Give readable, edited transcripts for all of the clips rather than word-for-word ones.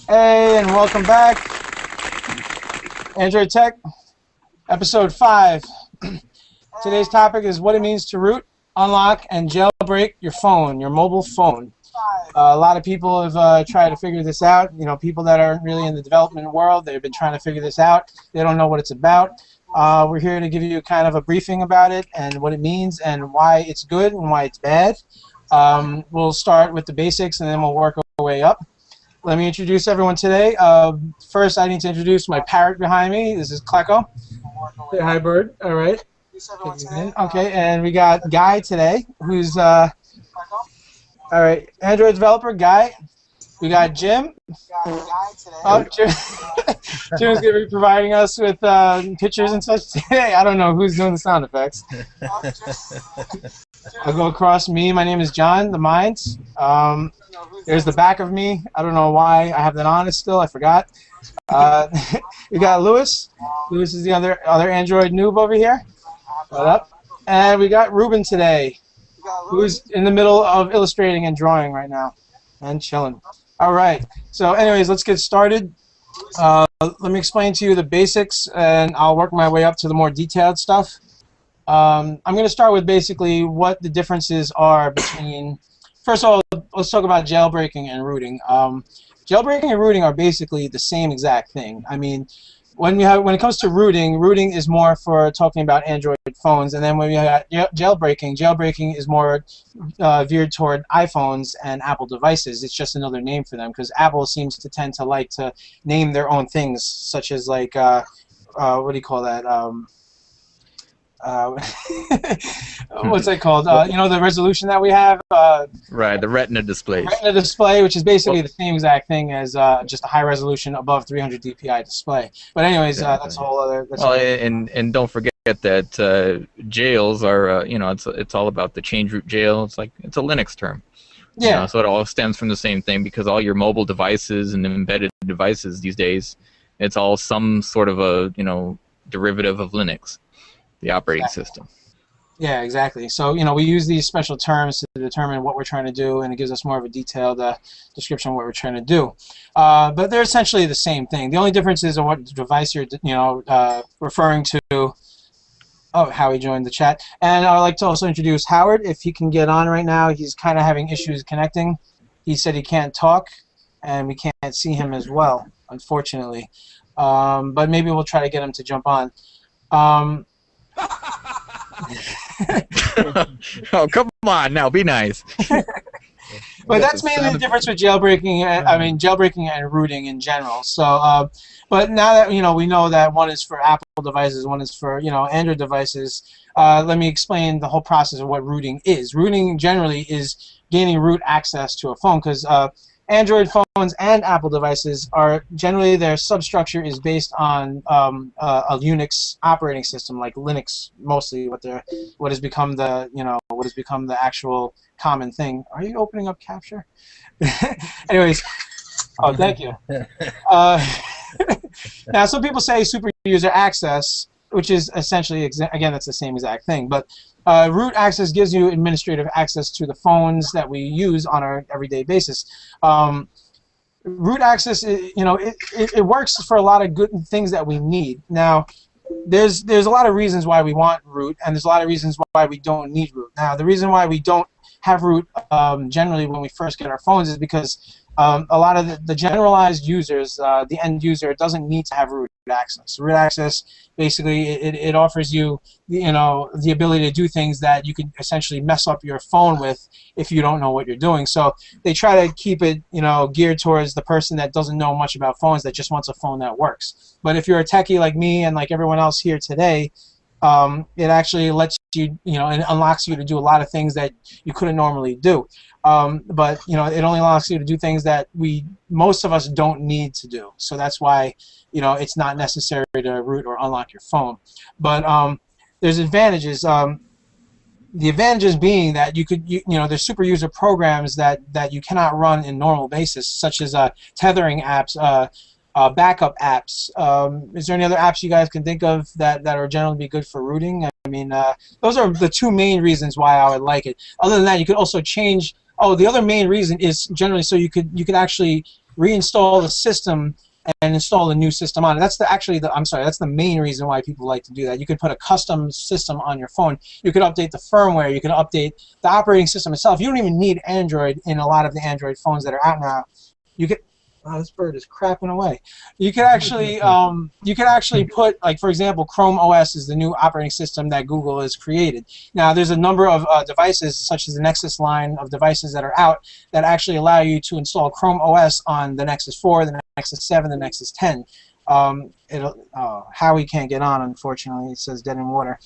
Hey, and welcome back. AndroidTec, episode 5. Today's topic is what it means to root, unlock, and jailbreak your phone, your mobile phone. A lot of people have tried to figure this out. You know, people that aren't really in the development world, they've been trying to figure this out. They don't know what it's about. We're here to give you kind of a briefing about it and what it means and why it's good and why it's bad. We'll start with the basics and then we'll work our way up. Let me introduce everyone today. First, I need to introduce my parrot behind me. This is Klecko. Say hi, bird. All right. Okay, and we got Guy today, who's all right, Android developer Guy. We got Jim. Oh, Jim. Jim's going to be providing us with pictures and such today. I don't know who's doing the sound effects. I'll go across me. My name is John, the Minds. There's the back of me. I don't know why I have that on still. I forgot. We got Lewis. Lewis is the other Android noob over here. What up? And we got Ruben today, who's in the middle of illustrating and drawing right now and chilling. All right. So anyways, let's get started. Let me explain to you the basics, and I'll work my way up to the more detailed stuff. I'm going to start with basically what the differences are between. First of all, let's talk about jailbreaking and rooting. Jailbreaking and rooting are basically the same exact thing. I mean, when it comes to rooting, rooting is more for talking about Android phones, and then when we got jailbreaking is more veered toward iPhones and Apple devices. It's just another name for them because Apple seems to tend to like to name their own things, such as like what do you call that? What's that called? You know, the resolution that we have. Right, the Retina display. Retina display, which is basically the same exact thing as just a high resolution above 300 dpi display. But anyways, that's a whole other. And don't forget that jails are you know, it's all about the change root jail. It's like it's a Linux term. Yeah. You know, so it all stems from the same thing because all your mobile devices and embedded devices these days, it's all some sort of a derivative of Linux. The operating system. Yeah, exactly. So, you know, we use these special terms to determine what we're trying to do, and it gives us more of a detailed description of what we're trying to do. But they're essentially the same thing. The only difference is on what device you're, referring to. Oh, Howie joined the chat. And I would like to also introduce Howard, if he can get on right now. He's kind of having issues connecting. He said he can't talk, and we can't see him as well, unfortunately. But maybe we'll try to get him to jump on. Oh, come on now, be nice. But that's mainly the difference with jailbreaking. I mean, jailbreaking and rooting in general. So, but now that we know that one is for Apple devices, one is for Android devices. Let me explain the whole process of what rooting is. Rooting generally is gaining root access to a phone because Android phones and Apple devices are generally their substructure is based on a Unix operating system like Linux, mostly what has become the actual common thing. Are you opening up Capture? Anyways, oh, thank you. Now some people say super user access, which is essentially again that's the same exact thing, but root access gives you administrative access to the phones that we use on our everyday basis. Root access, it works for a lot of good things that we need. Now, there's a lot of reasons why we want root, and there's a lot of reasons why we don't need root. Now, the reason why we don't have root generally when we first get our phones is because a lot of the generalized users, the end user, doesn't need to have root access. Root access, basically, it offers you, the ability to do things that you can essentially mess up your phone with if you don't know what you're doing. So they try to keep it, geared towards the person that doesn't know much about phones, that just wants a phone that works. But if you're a techie like me and like everyone else here today, it actually lets you, and unlocks you to do a lot of things that you couldn't normally do. But it only allows you to do things that most of us don't need to do. So that's why it's not necessary to root or unlock your phone. But there's advantages. The advantages being that there's super user programs that you cannot run in normal basis, such as tethering apps, backup apps. Is there any other apps you guys can think of that are generally be good for rooting? I mean, those are the two main reasons why I would like it. Other than that, you could also change. Oh, the other main reason is generally so you could actually reinstall the system and install a new system on it. That's that's the main reason why people like to do that. You could put a custom system on your phone. You could update the firmware. You could update the operating system itself. You don't even need Android in a lot of the Android phones that are out now. You could. Oh, this bird is crapping away. You could actually put, like, for example, Chrome OS is the new operating system that Google has created. Now, there's a number of devices, such as the Nexus line of devices that are out, that actually allow you to install Chrome OS on the Nexus 4, the Nexus 7, the Nexus 10. Howie can't get on, unfortunately. It says dead in water.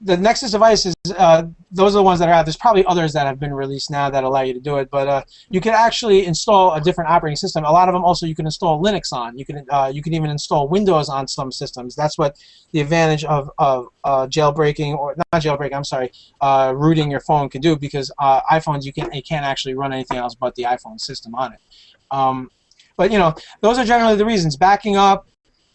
The Nexus devices, those are the ones that are out. There's probably others that have been released now that allow you to do it, but you can actually install a different operating system. A lot of them also you can install Linux on. You can even install Windows on some systems. That's what the advantage of jailbreaking, or not jailbreaking, I'm sorry, rooting your phone can do, because iPhones you can't actually run anything else but the iPhone system on it. But those are generally the reasons. Backing up.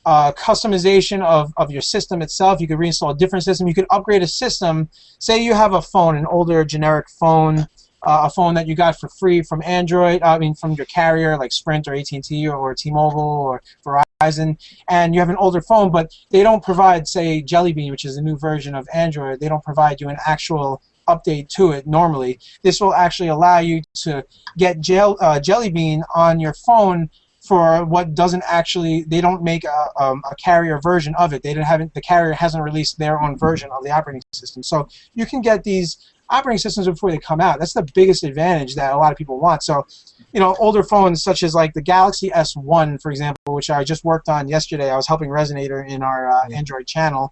Customization of your system itself. You could reinstall a different system. You could upgrade a system. Say you have a phone, an older generic phone, a phone that you got for free from Android, from your carrier like Sprint or AT&T or T-Mobile or Verizon, and you have an older phone, but they don't provide, say, Jelly Bean, which is a new version of Android. They don't provide you an actual update to it normally. This will actually allow you to get Jelly Bean on your phone for what doesn't actually, they don't make a carrier version of it. The carrier hasn't released their own version of the operating system. So you can get these operating systems before they come out. That's the biggest advantage that a lot of people want. So, older phones such as like the Galaxy S1, for example, which I just worked on yesterday. I was helping Resonator in our Android channel.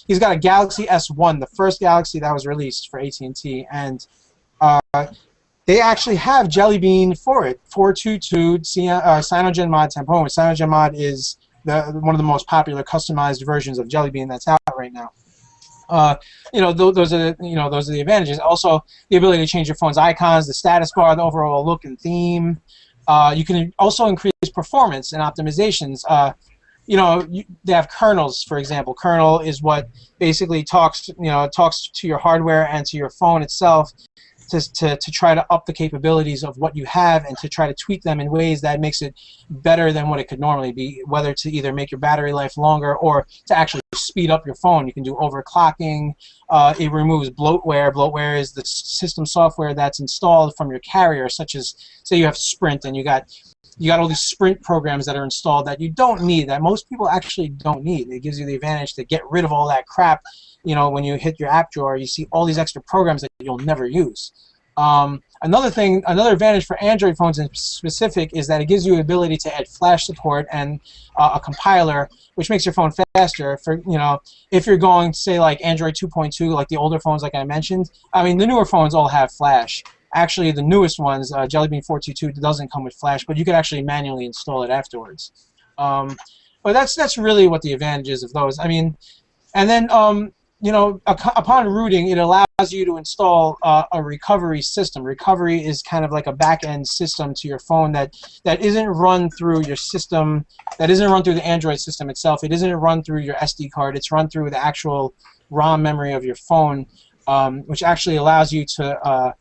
He's got a Galaxy S1, the first Galaxy that was released for AT&T, and they actually have Jelly Bean for it, 422 CyanogenMod Tampon. CyanogenMod is one of the most popular customized versions of Jelly Bean that's out right now. Those are the advantages. Also, the ability to change your phone's icons, the status bar, the overall look and theme. You can also increase performance and optimizations. They have kernels, for example. Kernel is what basically talks to your hardware and to your phone itself to try to up the capabilities of what you have and to try to tweak them in ways that makes it better than what it could normally be, whether to either make your battery life longer or to actually speed up your phone. You can do overclocking. It removes bloatware. Bloatware is the system software that's installed from your carrier, such as, say you have Sprint and you got all these Sprint programs that are installed that you don't need, that most people actually don't need. It gives you the advantage to get rid of all that crap. When you hit your app drawer, you see all these extra programs that you'll never use. Another advantage for Android phones in specific is that it gives you the ability to add flash support and a compiler, which makes your phone faster. For if you're going, say, like Android 2.2, like the older phones, like I mentioned. The newer phones all have flash. Actually, the newest ones, Jelly Bean 422, doesn't come with flash, but you could actually manually install it afterwards. But that's really what the advantage is of those. And then upon rooting, it allows you to install a recovery system. Recovery is kind of like a back-end system to your phone that isn't run through your system, that isn't run through the Android system itself. It isn't run through your SD card. It's run through the actual ROM memory of your phone, which actually allows you to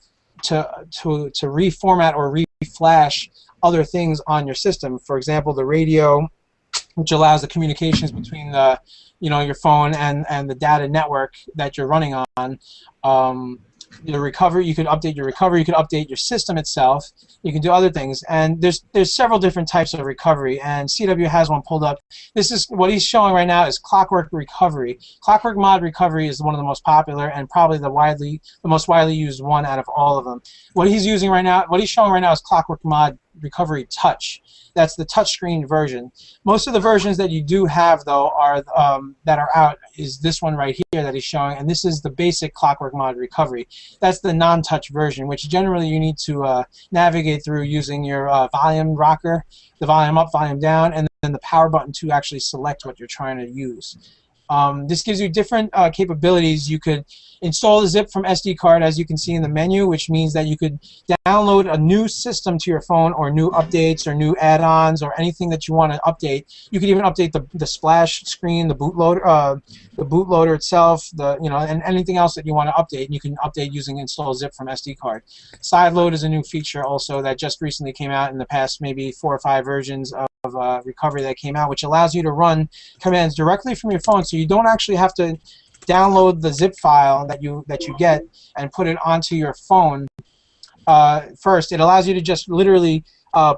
reformat or reflash other things on your system. For example, the radio, which allows the communications between the your phone and the data network that you're running on. The recovery, you could update your recovery, you could update your system itself, you can do other things, and there's several different types of recovery, and CW has one pulled up. This is what he's showing right now is Clockwork Recovery. Clockwork Mod Recovery is one of the most popular and probably the most widely used one out of all of them. What he's showing right now is Clockwork Mod Recovery Touch. That's the touchscreen version. Most of the versions that you do have, though, are that are out is this one right here that he's showing, and this is the basic Clockwork Mod Recovery. That's the non-touch version, which generally you need to navigate through using your volume rocker, the volume up, volume down, and then the power button to actually select what you're trying to use. This gives you different capabilities. You could install the zip from SD card, as you can see in the menu, which means that you could download a new system to your phone, or new updates, or new add-ons, or anything that you want to update. You could even update the splash screen, the bootloader itself, and anything else that you want to update. You can update using install zip from SD card. Sideload is a new feature also that just recently came out in the past maybe 4 or 5 versions of recovery that came out, which allows you to run commands directly from your phone, so you don't actually have to download the zip file that you get and put it onto your phone. First, it allows you to just literally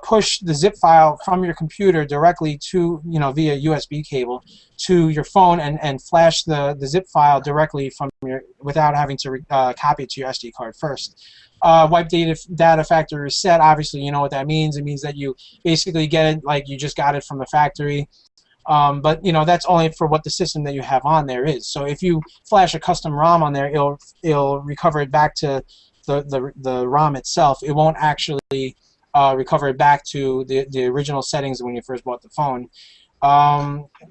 push the zip file from your computer directly to, via USB cable to your phone, and flash the zip file directly from without having to copy it to your SD card first. Wipe data factory reset, obviously you know what that means. It means that you basically get it like you just got it from the factory. But that's only for what the system that you have on there is. So if you flash a custom ROM on there, it'll recover it back to the ROM itself. It won't actually recover it back to the original settings when you first bought the phone.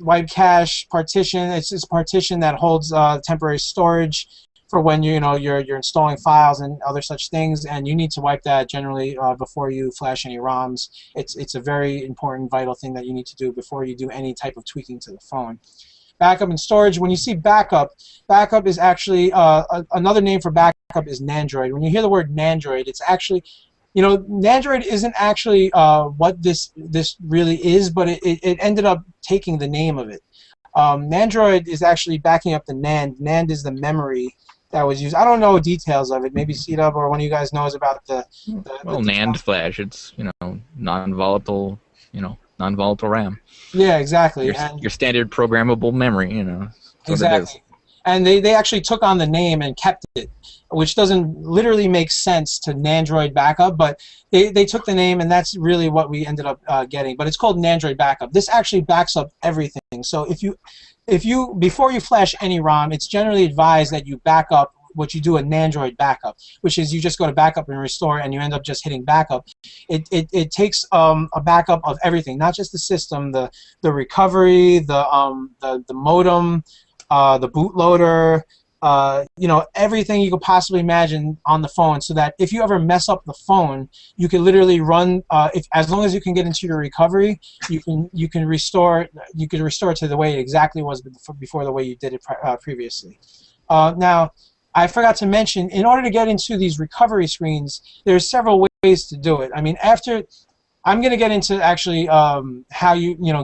Wipe cache partition. It's this partition that holds temporary storage for when you're installing files and other such things, and you need to wipe that generally before you flash any ROMs. It's a very important, vital thing that you need to do before you do any type of tweaking to the phone. Backup and storage. When you see backup is actually another name for backup is Nandroid. When you hear the word Nandroid, it's actually Nandroid isn't actually what this really is, but it ended up taking the name of it. Nandroid is actually backing up the NAND. NAND is the memory that was used. I don't know details of it. Maybe C-Dub or one of you guys knows about the NAND flash. It's non-volatile RAM. Yeah, exactly. Your standard programmable memory. Exactly. And they actually took on the name and kept it, which doesn't literally make sense to Nandroid Backup, but they took the name, and that's really what we ended up getting. But it's called Nandroid Backup. This actually backs up everything. So before you flash any ROM, it's generally advised that you back up. What you do a Nandroid backup, which is you just go to backup and restore, and you end up just hitting backup. It takes a backup of everything, not just the system, the recovery, the modem, the bootloader, everything you could possibly imagine on the phone, so that if you ever mess up the phone, you can literally run. As long as you can get into your recovery, you can restore it to the way it exactly was before the way you did it previously. Now, I forgot to mention, in order to get into these recovery screens, there's several ways to do it. I mean, I'm going to get into actually how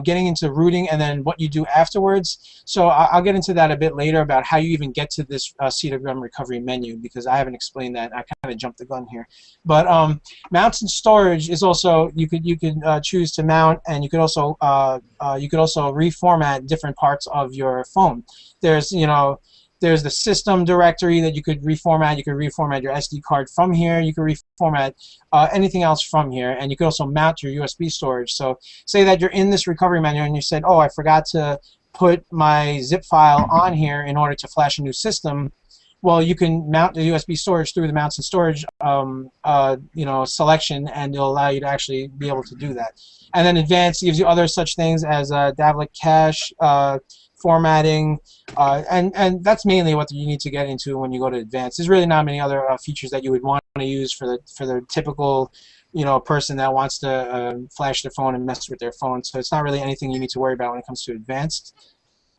getting into rooting and then what you do afterwards. So I'll get into that a bit later about how you even get to this CWM recovery menu, because I haven't explained that. I kind of jumped the gun here. But mounts and storage is also you could choose to mount, and you could also reformat different parts of your phone. There's the system directory that you could reformat. You could reformat your SD card from here. You could reformat anything else from here. And you could also mount your USB storage. So say that you're in this recovery menu and you said, oh, I forgot to put my zip file on here in order to flash a new system. Well, you can mount the USB storage through the mounts and storage selection, and it'll allow you to actually be able to do that. And then advanced gives you other such things as Davlik cache, formatting, and that's mainly what you need to get into when you go to advanced. There's really not many other features that you would want to use for the typical person that wants to flash their phone and mess with their phone. So it's not really anything you need to worry about when it comes to advanced.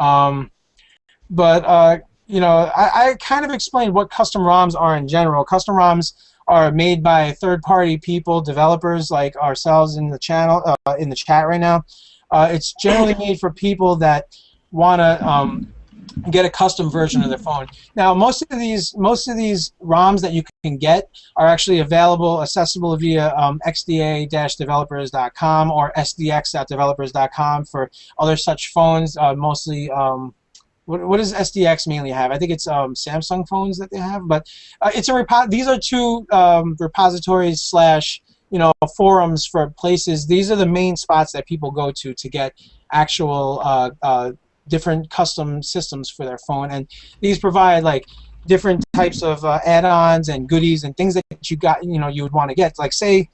I kind of explained what custom ROMs are in general. Custom ROMs are made by third-party people, developers like ourselves in the channel, in the chat right now. It's generally made for people that want to get a custom version of their phone. Now, most of these ROMs that you can get are actually accessible via xda-developers.com or sdx.developers.com for other such phones. Mostly, what does SDX mainly have? I think it's Samsung phones that they have, but these are two repositories / forums for places. These are the main spots that people go to get actual different custom systems for their phone, and these provide like different types of add-ons and goodies and things that you would want to get. Like say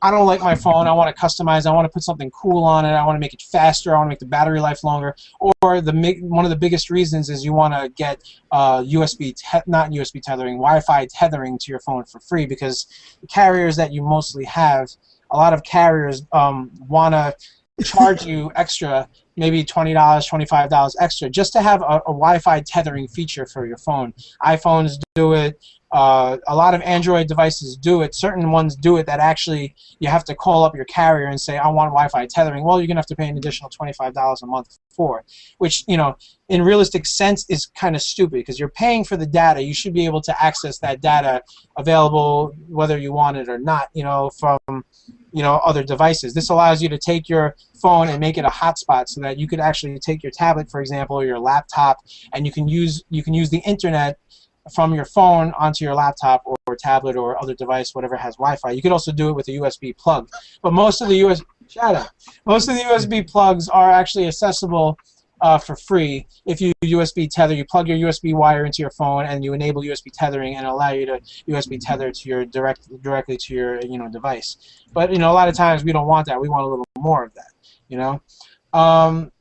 I don't like my phone, I want to customize, I want to put something cool on it, I want to make it faster, I want to make the battery life longer, or one of the biggest reasons is you want to get not USB tethering, Wi-Fi tethering to your phone for free, because the carriers that you mostly have, a lot of carriers want to charge you extra, maybe $20, $25 extra, just to have a Wi-Fi tethering feature for your phone. iPhones do it. A lot of Android devices do it. Certain ones do it that actually you have to call up your carrier and say, I want Wi-Fi tethering. Well, you're going to have to pay an additional $25 a month for, which, you know, in realistic sense is kind of stupid, because you're paying for the data. You should be able to access that data available whether you want it or not, you know, from, you know, other devices. This allows you to take your phone and make it a hotspot so that you could actually take your tablet, for example, or your laptop, and you can use the internet from your phone onto your laptop or tablet or other device, whatever has Wi-Fi. You could also do it with a USB plug. But most of the USB plugs are actually accessible for free. If you USB tether, you plug your USB wire into your phone and you enable USB tethering, and allow you to USB tether to your directly to your device. But a lot of times we don't want that. We want a little more of that.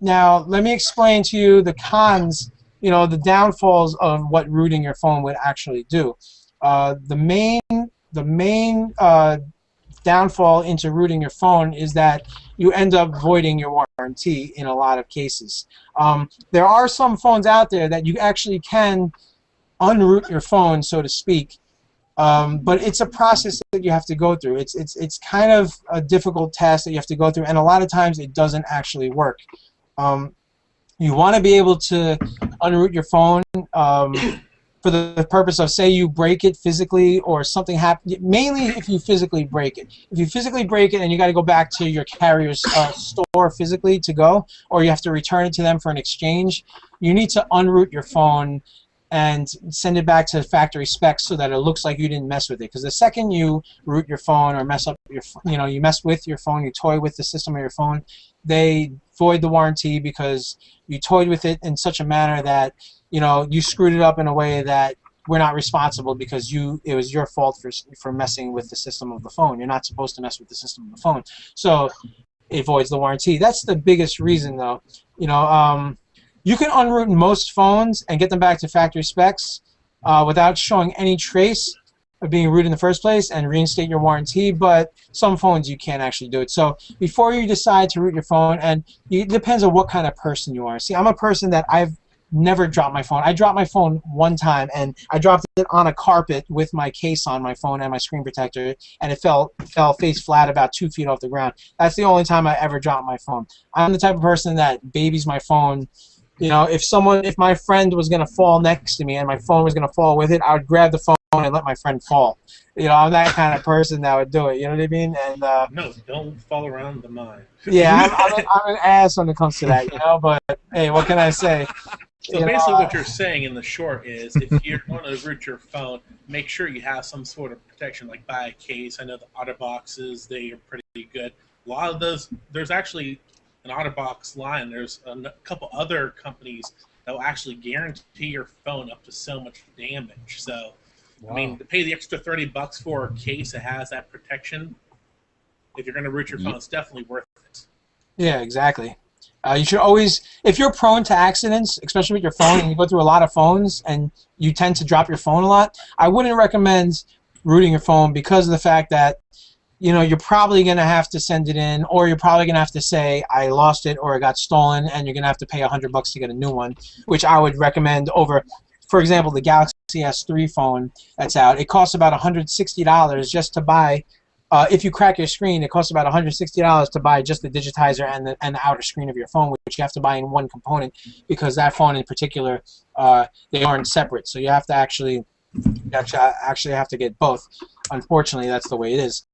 Now let me explain to you the cons. The downfalls of what rooting your phone would actually do. The main downfall into rooting your phone is that you end up voiding your warranty in a lot of cases. There are some phones out there that you actually can unroot your phone, so to speak, but it's a process that you have to go through. It's kind of a difficult task that you have to go through, and a lot of times it doesn't actually work. You want to be able to unroot your phone for the purpose of, say you break it physically or something happens, mainly if you physically break it. If you physically break it and you got to go back to your carrier's store physically to go, or you have to return it to them for an exchange, you need to unroot your phone and send it back to factory specs so that it looks like you didn't mess with it. Because the second you root your phone or mess up your, you mess with your phone, you toy with the system of your phone, they void the warranty because you toyed with it in such a manner that you screwed it up in a way that we're not responsible, because it was your fault for messing with the system of the phone. You're not supposed to mess with the system of the phone, so it voids the warranty. That's the biggest reason, though. You can unroot most phones and get them back to factory specs without showing any trace of being rooted in the first place and reinstate your warranty, but some phones you can't actually do it. So before you decide to root your phone, and it depends on what kind of person you are. See, I'm a person that I've never dropped my phone. I dropped my phone one time, and I dropped it on a carpet with my case on my phone and my screen protector, and it fell face flat about 2 feet off the ground. That's the only time I ever dropped my phone. I'm the type of person that babies my phone. If my friend was going to fall next to me and my phone was going to fall with it, I would grab the phone and let my friend fall. I'm that kind of person that would do it. You know what I mean? And no, don't fall around the mine. Yeah, I'm an ass when it comes to that. But hey, what can I say? So basically, what you're saying in the short is, if you're going to root your phone, make sure you have some sort of protection, like buy a case. I know the OtterBoxes, they are pretty good. A lot of those, there's actually an OtterBox line. There's a couple other companies that will actually guarantee your phone up to so much damage. So, wow. I mean, to pay the extra $30 for a case that has that protection, if you're going to root your phone, it's definitely worth it. Yeah, exactly. You should always, if you're prone to accidents, especially with your phone, and you go through a lot of phones and you tend to drop your phone a lot, I wouldn't recommend rooting your phone, because of the fact that you're probably going to have to send it in, or you're probably going to have to say, I lost it or it got stolen, and you're going to have to pay $100 to get a new one, which I would recommend over, for example, the Galaxy S3 phone that's out. It costs about $160 just to buy. If you crack your screen, it costs about $160 to buy just the digitizer and the outer screen of your phone, which you have to buy in one component, because that phone in particular, they aren't separate. So you have to actually have to get both. Unfortunately, that's the way it is.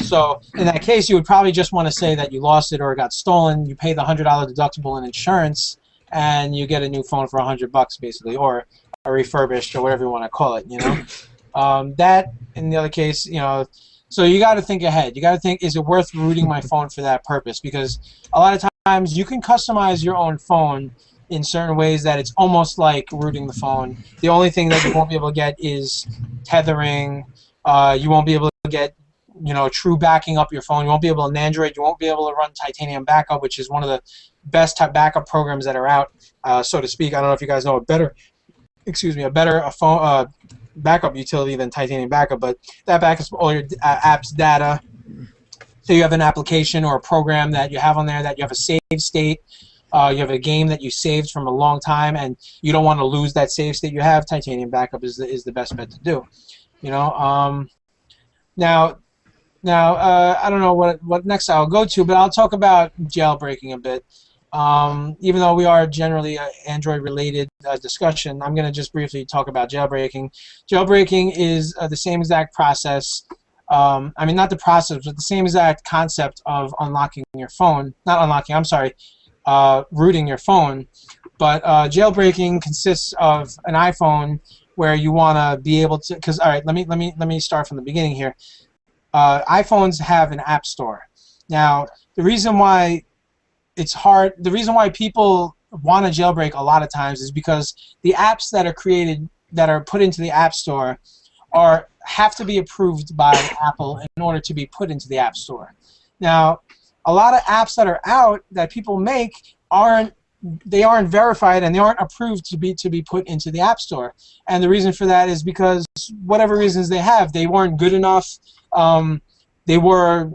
So in that case, you would probably just want to say that you lost it or it got stolen. You pay the $100 deductible in insurance, and you get a new phone for $100 basically, or a refurbished, or whatever you want to call it. That in the other case, So you got to think ahead. You got to think, is it worth rooting my phone for that purpose? Because a lot of times you can customize your own phone in certain ways that it's almost like rooting the phone. The only thing that you won't be able to get is tethering. You won't be able to get true backing up your phone. You won't be able to Android. You won't be able to run Titanium Backup, which is one of the best type backup programs that are out, so to speak. I don't know if you guys know a better phone backup utility than Titanium Backup, but that backups all your apps data. So you have an application or a program that you have on there that you have a save state. You have a game that you saved from a long time, and you don't want to lose that save state you have. Titanium Backup is the best bet to do. Now, I don't know what next I'll go to, but I'll talk about jailbreaking a bit. Even though we are generally an Android-related discussion, I'm going to just briefly talk about jailbreaking. Jailbreaking is the same exact process. I mean, not the process, but the same exact concept of unlocking your phone. Not unlocking, I'm sorry, rooting your phone. But jailbreaking consists of an iPhone where you want to be able to. Because all right, let me start from the beginning here. iPhones have an app store. Now, the reason why it's hard, the reason why people want to jailbreak a lot of times is because the apps that are created, that are put into the App Store, have to be approved by Apple in order to be put into the App Store. Now, a lot of apps that are out that people make aren't verified and they aren't approved to be put into the App Store. And the reason for that is because whatever reasons they have, they weren't good enough. They were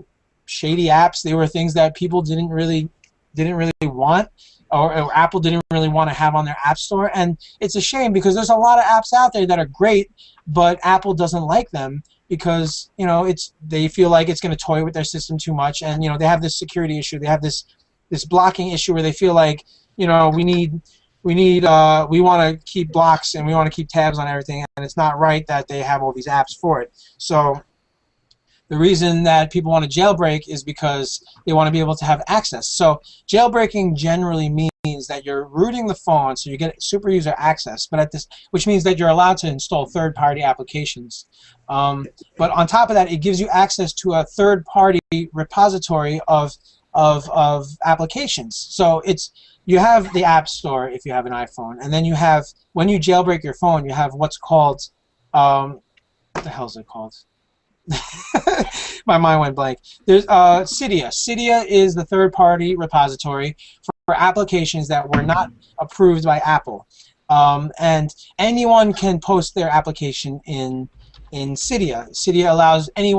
shady apps. They were things that people didn't really want, or Apple didn't really want to have on their App Store. And it's a shame because there's a lot of apps out there that are great, but Apple doesn't like them because they feel like it's going to toy with their system too much, and they have this security issue. They have this blocking issue where they feel like we want to keep blocks and we want to keep tabs on everything, and it's not right that they have all these apps for it. So the reason that people want to jailbreak is because they want to be able to have access. So jailbreaking generally means that you're rooting the phone, so you get super user access, but which means that you're allowed to install third-party applications. But on top of that, it gives you access to a third-party repository of applications. So you have the App Store if you have an iPhone, and then you have, when you jailbreak your phone, you have what's called, what the hell is it called? My mind went blank. There's Cydia. Cydia is the third-party repository for applications that were not approved by Apple, and anyone can post their application in Cydia. Cydia allows any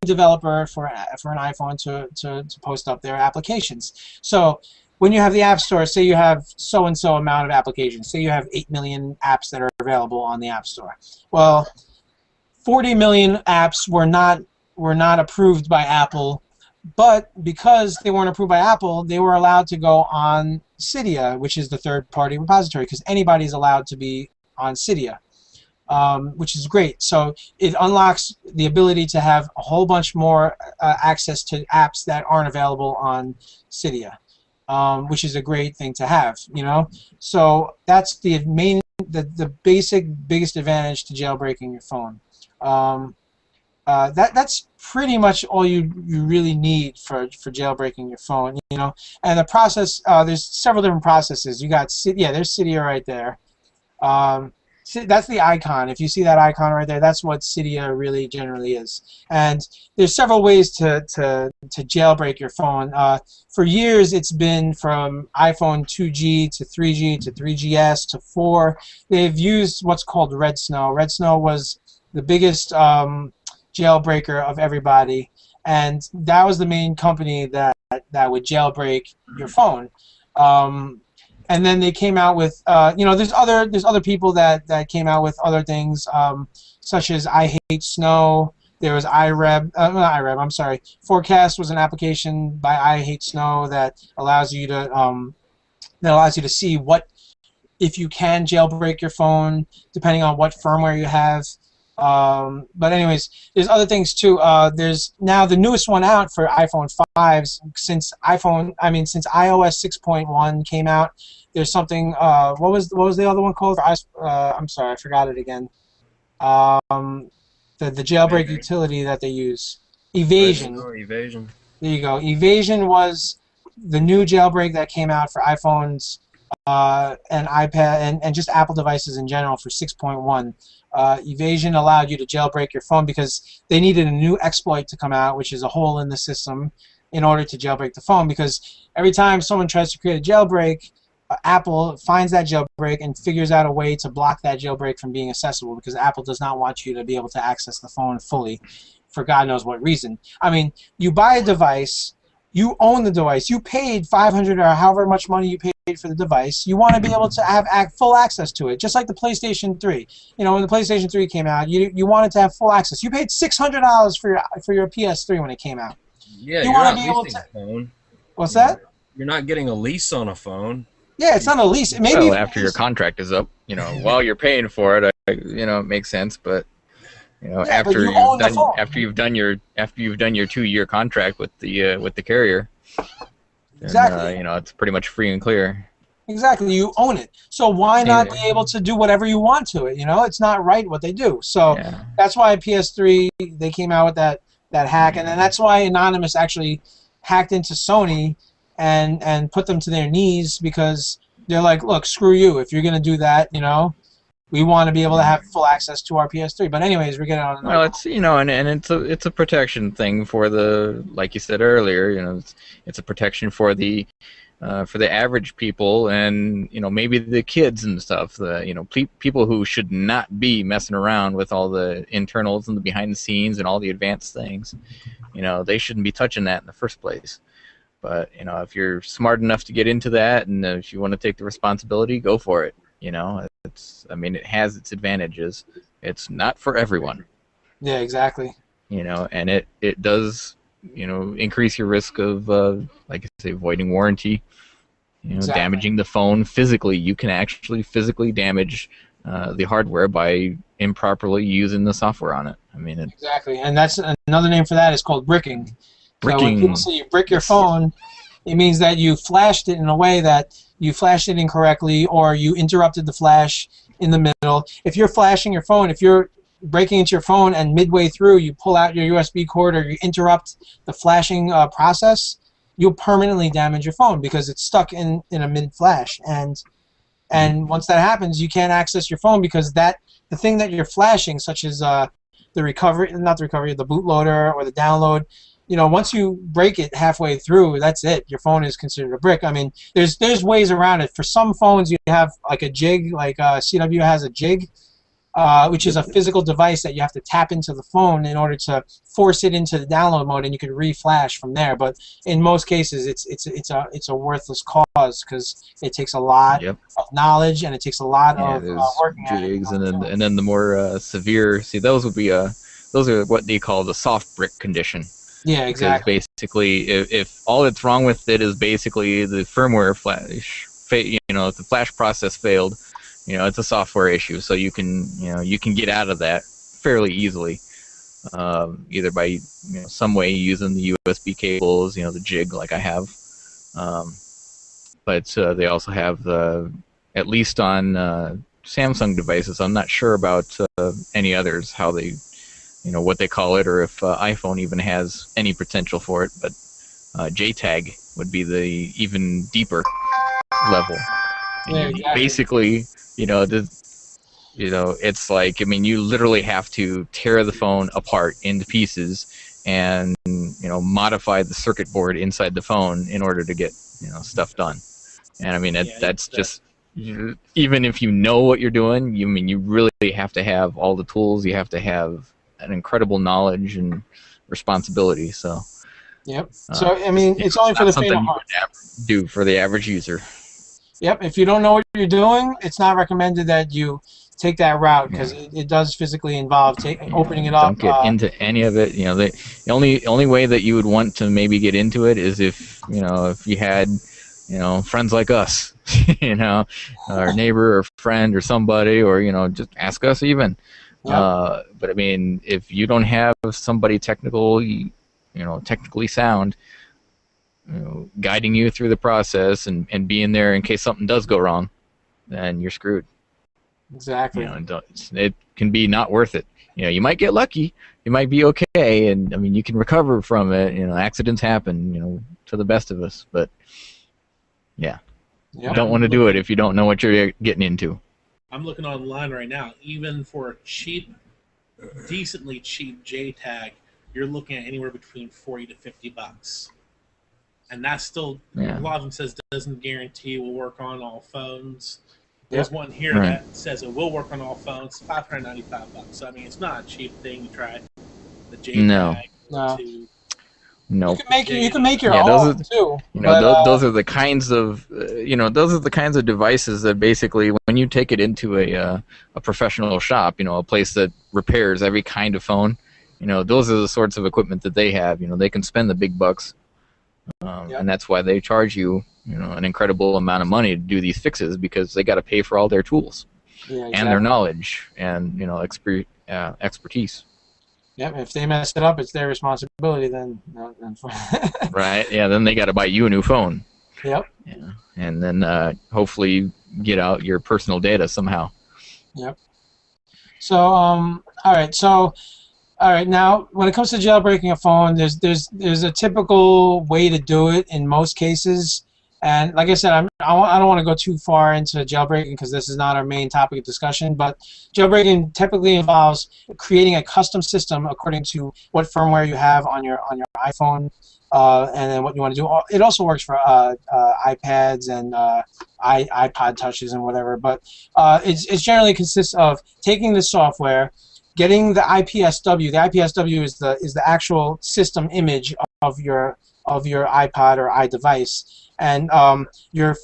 developer for an iPhone to post up their applications. So when you have the App Store, say you have so-and-so amount of applications. Say you have 8 million apps that are available on the App Store. Well, 40 million apps were not approved by Apple, but because they weren't approved by Apple, they were allowed to go on Cydia, which is the third-party repository, because anybody is allowed to be on Cydia, which is great. So it unlocks the ability to have a whole bunch more access to apps that aren't available on Cydia, which is a great thing to have, So that's the biggest advantage to jailbreaking your phone. That's pretty much all you really need for jailbreaking your phone, And the process, there's several different processes. You got there's Cydia right there. That's the icon. If you see that icon right there, that's what Cydia really generally is. And there's several ways to jailbreak your phone. For years, it's been from iPhone 2G to 3G to 3GS to 4. They've used what's called Red Snow. Red Snow was the biggest jailbreaker of everybody, and that was the main company that would jailbreak your phone. And then they came out with, there's other people that came out with other things, such as I Hate Snow. There was not iReb, I'm sorry. Forecast was an application by I Hate Snow that allows you to see if you can jailbreak your phone, depending on what firmware you have. But anyways, there's other things too. There's now the newest one out for iPhone 5s since iOS 6.1 came out. There's something. What was the other one called? I'm sorry, I forgot it again. The jailbreak utility that they use. Evasion. Evasion. There you go. Evasion was the new jailbreak that came out for iPhones and iPad and just Apple devices in general for 6.1. Evasion allowed you to jailbreak your phone because they needed a new exploit to come out, which is a hole in the system, in order to jailbreak the phone. Because every time someone tries to create a jailbreak, Apple finds that jailbreak and figures out a way to block that jailbreak from being accessible, because Apple does not want you to be able to access the phone fully for God knows what reason. I mean, you buy a device, you own the device, you paid $500 or however much money you paid for the device, you want to be able to have full access to it, just like the PlayStation 3. You know, when the PlayStation 3 came out, you wanted to have full access. You paid $600 for your PS3 when it came out. Yeah, you you're want not to be able leasing to. a phone. What's that? You're not getting a lease on a phone. Yeah, it's not a lease. Maybe well, after your contract is up, you know, while you're paying for it, you know, it makes sense. But you know, yeah, after you've done your 2-year contract with the carrier, exactly, then, you know, it's pretty much free and clear. Exactly, you own it. So why not be able to do whatever you want to it? You know, it's not right what they do. So that's why PS3 they came out with that hack, and then that's why Anonymous actually hacked into Sony and put them to their knees, because they're like, look, screw you. If you're gonna do that, you know, we want to be able to have full access to our PS3. But anyways, we're getting on. Well, it's, you know, and it's a protection thing for the, like you said earlier, you know, it's a protection for the average people, and you know, maybe the kids and stuff, the, you know, people who should not be messing around with all the internals and the behind the scenes and all the advanced things. You know, they shouldn't be touching that in the first place. But you know, if you're smart enough to get into that, and if you want to take the responsibility, go for it. You know, I mean, it has its advantages. It's not for everyone. Yeah, exactly. You know, and it does, you know, increase your risk of, like I say, voiding warranty. You know, damaging the phone physically. You can actually physically damage the hardware by improperly using the software on it. I mean, exactly, and that's another name for that is called bricking. So when people say you brick your phone, it means that you flashed it in a way that you flashed it incorrectly, or you interrupted the flash in the middle. If you're flashing your phone, if you're breaking into your phone and midway through you pull out your USB cord or you interrupt the flashing process, you'll permanently damage your phone because it's stuck in a mid-flash. And once that happens, you can't access your phone, because the thing that you're flashing, such as the bootloader or the download, you know, once you break it halfway through, that's it. Your phone is considered a brick. I mean, there's ways around it. For some phones, you have like a jig, like CW has a jig, which is a physical device that you have to tap into the phone in order to force it into the download mode, and you can re-flash from there. But in most cases, it's a worthless cause, because it takes a lot of knowledge, and it takes a lot of working jigs, and then the more severe, see, those would be those are what they call the soft brick condition. Yeah, exactly. Because basically, if all that's wrong with it is basically the firmware flash, you know, if the flash process failed, you know, it's a software issue. So you can get out of that fairly easily, either by, you know, some way using the USB cables, you know, the jig like I have. But they also have at least on Samsung devices. I'm not sure about any others, how they, you know, what they call it, or if iPhone even has any potential for it. But JTAG would be the even deeper level. Yeah, exactly. Basically, you know, it's like, I mean, you literally have to tear the phone apart into pieces and, you know, modify the circuit board inside the phone in order to get, you know, stuff done. And I mean, that's just, even if you know what you're doing, you really have to have all the tools. You have to have an incredible knowledge and responsibility. So. Yep. So I mean, it's only for the faint of heart. Do for the average user. Yep. If you don't know what you're doing, it's not recommended that you take that route, because it does physically involve opening it up. Don't get into any of it. You know, the only way that you would want to maybe get into it is if you had, you know, friends like us, you know, or neighbor or friend or somebody, or, you know, just ask us even. Yep. But I mean, if you don't have somebody technically sound, you know, guiding you through the process and being there in case something does go wrong, then you're screwed. Exactly. You know, it can be not worth it. You know, you might get lucky, you might be okay, and I mean, you can recover from it. You know, accidents happen, you know, to the best of us. But yeah. Yep. Don't want to do it if you don't know what you're getting into. I'm looking online right now. Even for a decently cheap JTAG, you're looking at anywhere between $40 to $50, and that's still a lot of them says doesn't guarantee will work on all phones. There's one here that says it will work on all phones, $595. So I mean, it's not a cheap thing to try the JTAG. No. Nope. You can make your own too. You know, those are the kinds of those are the kinds of devices that basically, when you take it into a professional shop, a place that repairs every kind of phone, those are the sorts of equipment that they have. They can spend the big bucks, and that's why they charge you, an incredible amount of money to do these fixes, because they got to pay for all their tools and their knowledge and expertise. Yep, if they mess it up, it's their responsibility then. Right, yeah, then they got to buy you a new phone. Yep. Yeah. And then hopefully get out your personal data somehow. Yep. So, all right, now when it comes to jailbreaking a phone, there's a typical way to do it in most cases. And like I said, I don't want to go too far into jailbreaking because this is not our main topic of discussion, but jailbreaking typically involves creating a custom system according to what firmware you have on your iPhone, and then what you want to do. It also works for iPads and iPod touches and whatever, but it generally consists of taking the software, getting the IPSW. The IPSW is the actual system image of your iPod or iDevice. And you're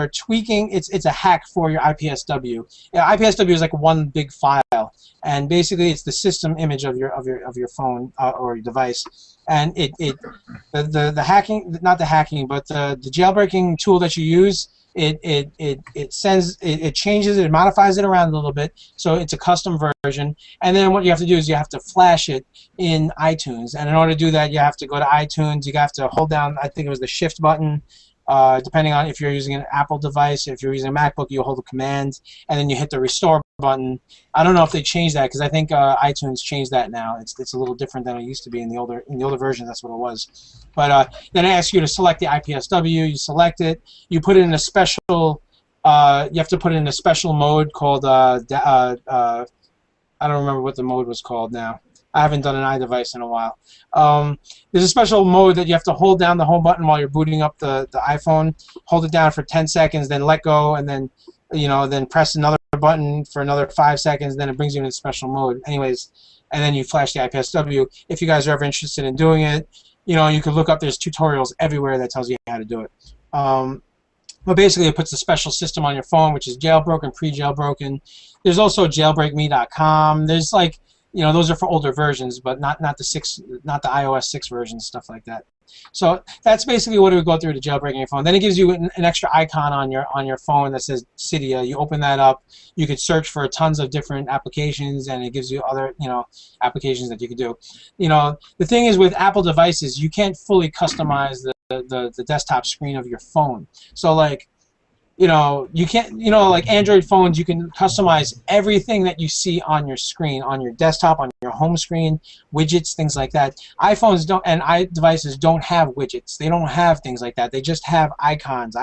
tweaking. It's a hack for your IPSW. IPSW is like one big file, and basically it's the system image of your phone or your device. And the hacking, not the hacking, but the jailbreaking tool that you use, it changes it, modifies it around a little bit, so it's a custom version. And then what you have to do is you have to flash it in iTunes. And in order to do that, you have to go to iTunes. You have to hold down, I think it was the Shift button. Depending on if you're using an Apple device, if you're using a MacBook, you hold the command, and then you hit the restore button. I don't know if they changed that, because I think iTunes changed that now. It's a little different than it used to be in the older version. That's what it was. But then it asks you to select the IPSW. You select it. You put it in a special. You have to put it in a special mode called. I don't remember what the mode was called now. I haven't done an iDevice in a while. There's a special mode that you have to hold down the home button while you're booting up the iPhone. Hold it down for 10 seconds, then let go, and then then press another button for another 5 seconds. Then it brings you into special mode. Anyways, and then you flash the IPSW. If you guys are ever interested in doing it, you can look up. There's tutorials everywhere that tells you how to do it. But basically, it puts a special system on your phone, which is jailbroken, pre-jailbroken. There's also jailbreakme.com. There's like those are for older versions, but not the iOS 6 version, stuff like that. So that's basically what it would go through to jailbreaking your phone. Then it gives you an extra icon on your phone that says Cydia. You open that up. You could search for tons of different applications, and it gives you other applications that you could do. The thing is, with Apple devices, you can't fully customize the desktop screen of your phone. So like, you can't, like Android phones, you can customize everything that you see on your screen, on your desktop, on your home screen, widgets, things like that. iPhones don't, and iDevices don't have widgets. They don't have things like that. They just have icons.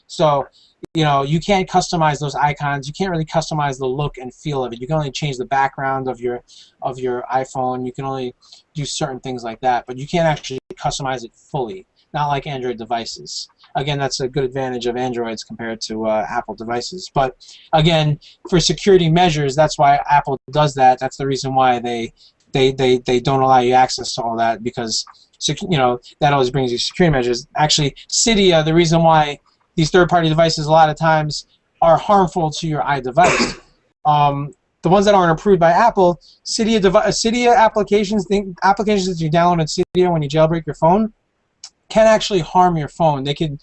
So, you can't customize those icons. You can't really customize the look and feel of it. You can only change the background of your iPhone. You can only do certain things like that, but you can't actually customize it fully. Not like Android devices. Again, that's a good advantage of Androids compared to Apple devices. But again, for security measures, that's why Apple does that. That's the reason why they don't allow you access to all that, because that always brings you security measures. Actually, Cydia, the reason why these third-party devices a lot of times are harmful to your iDevice. The ones that aren't approved by Apple, Cydia applications that you download in Cydia when you jailbreak your phone, can actually harm your phone. They could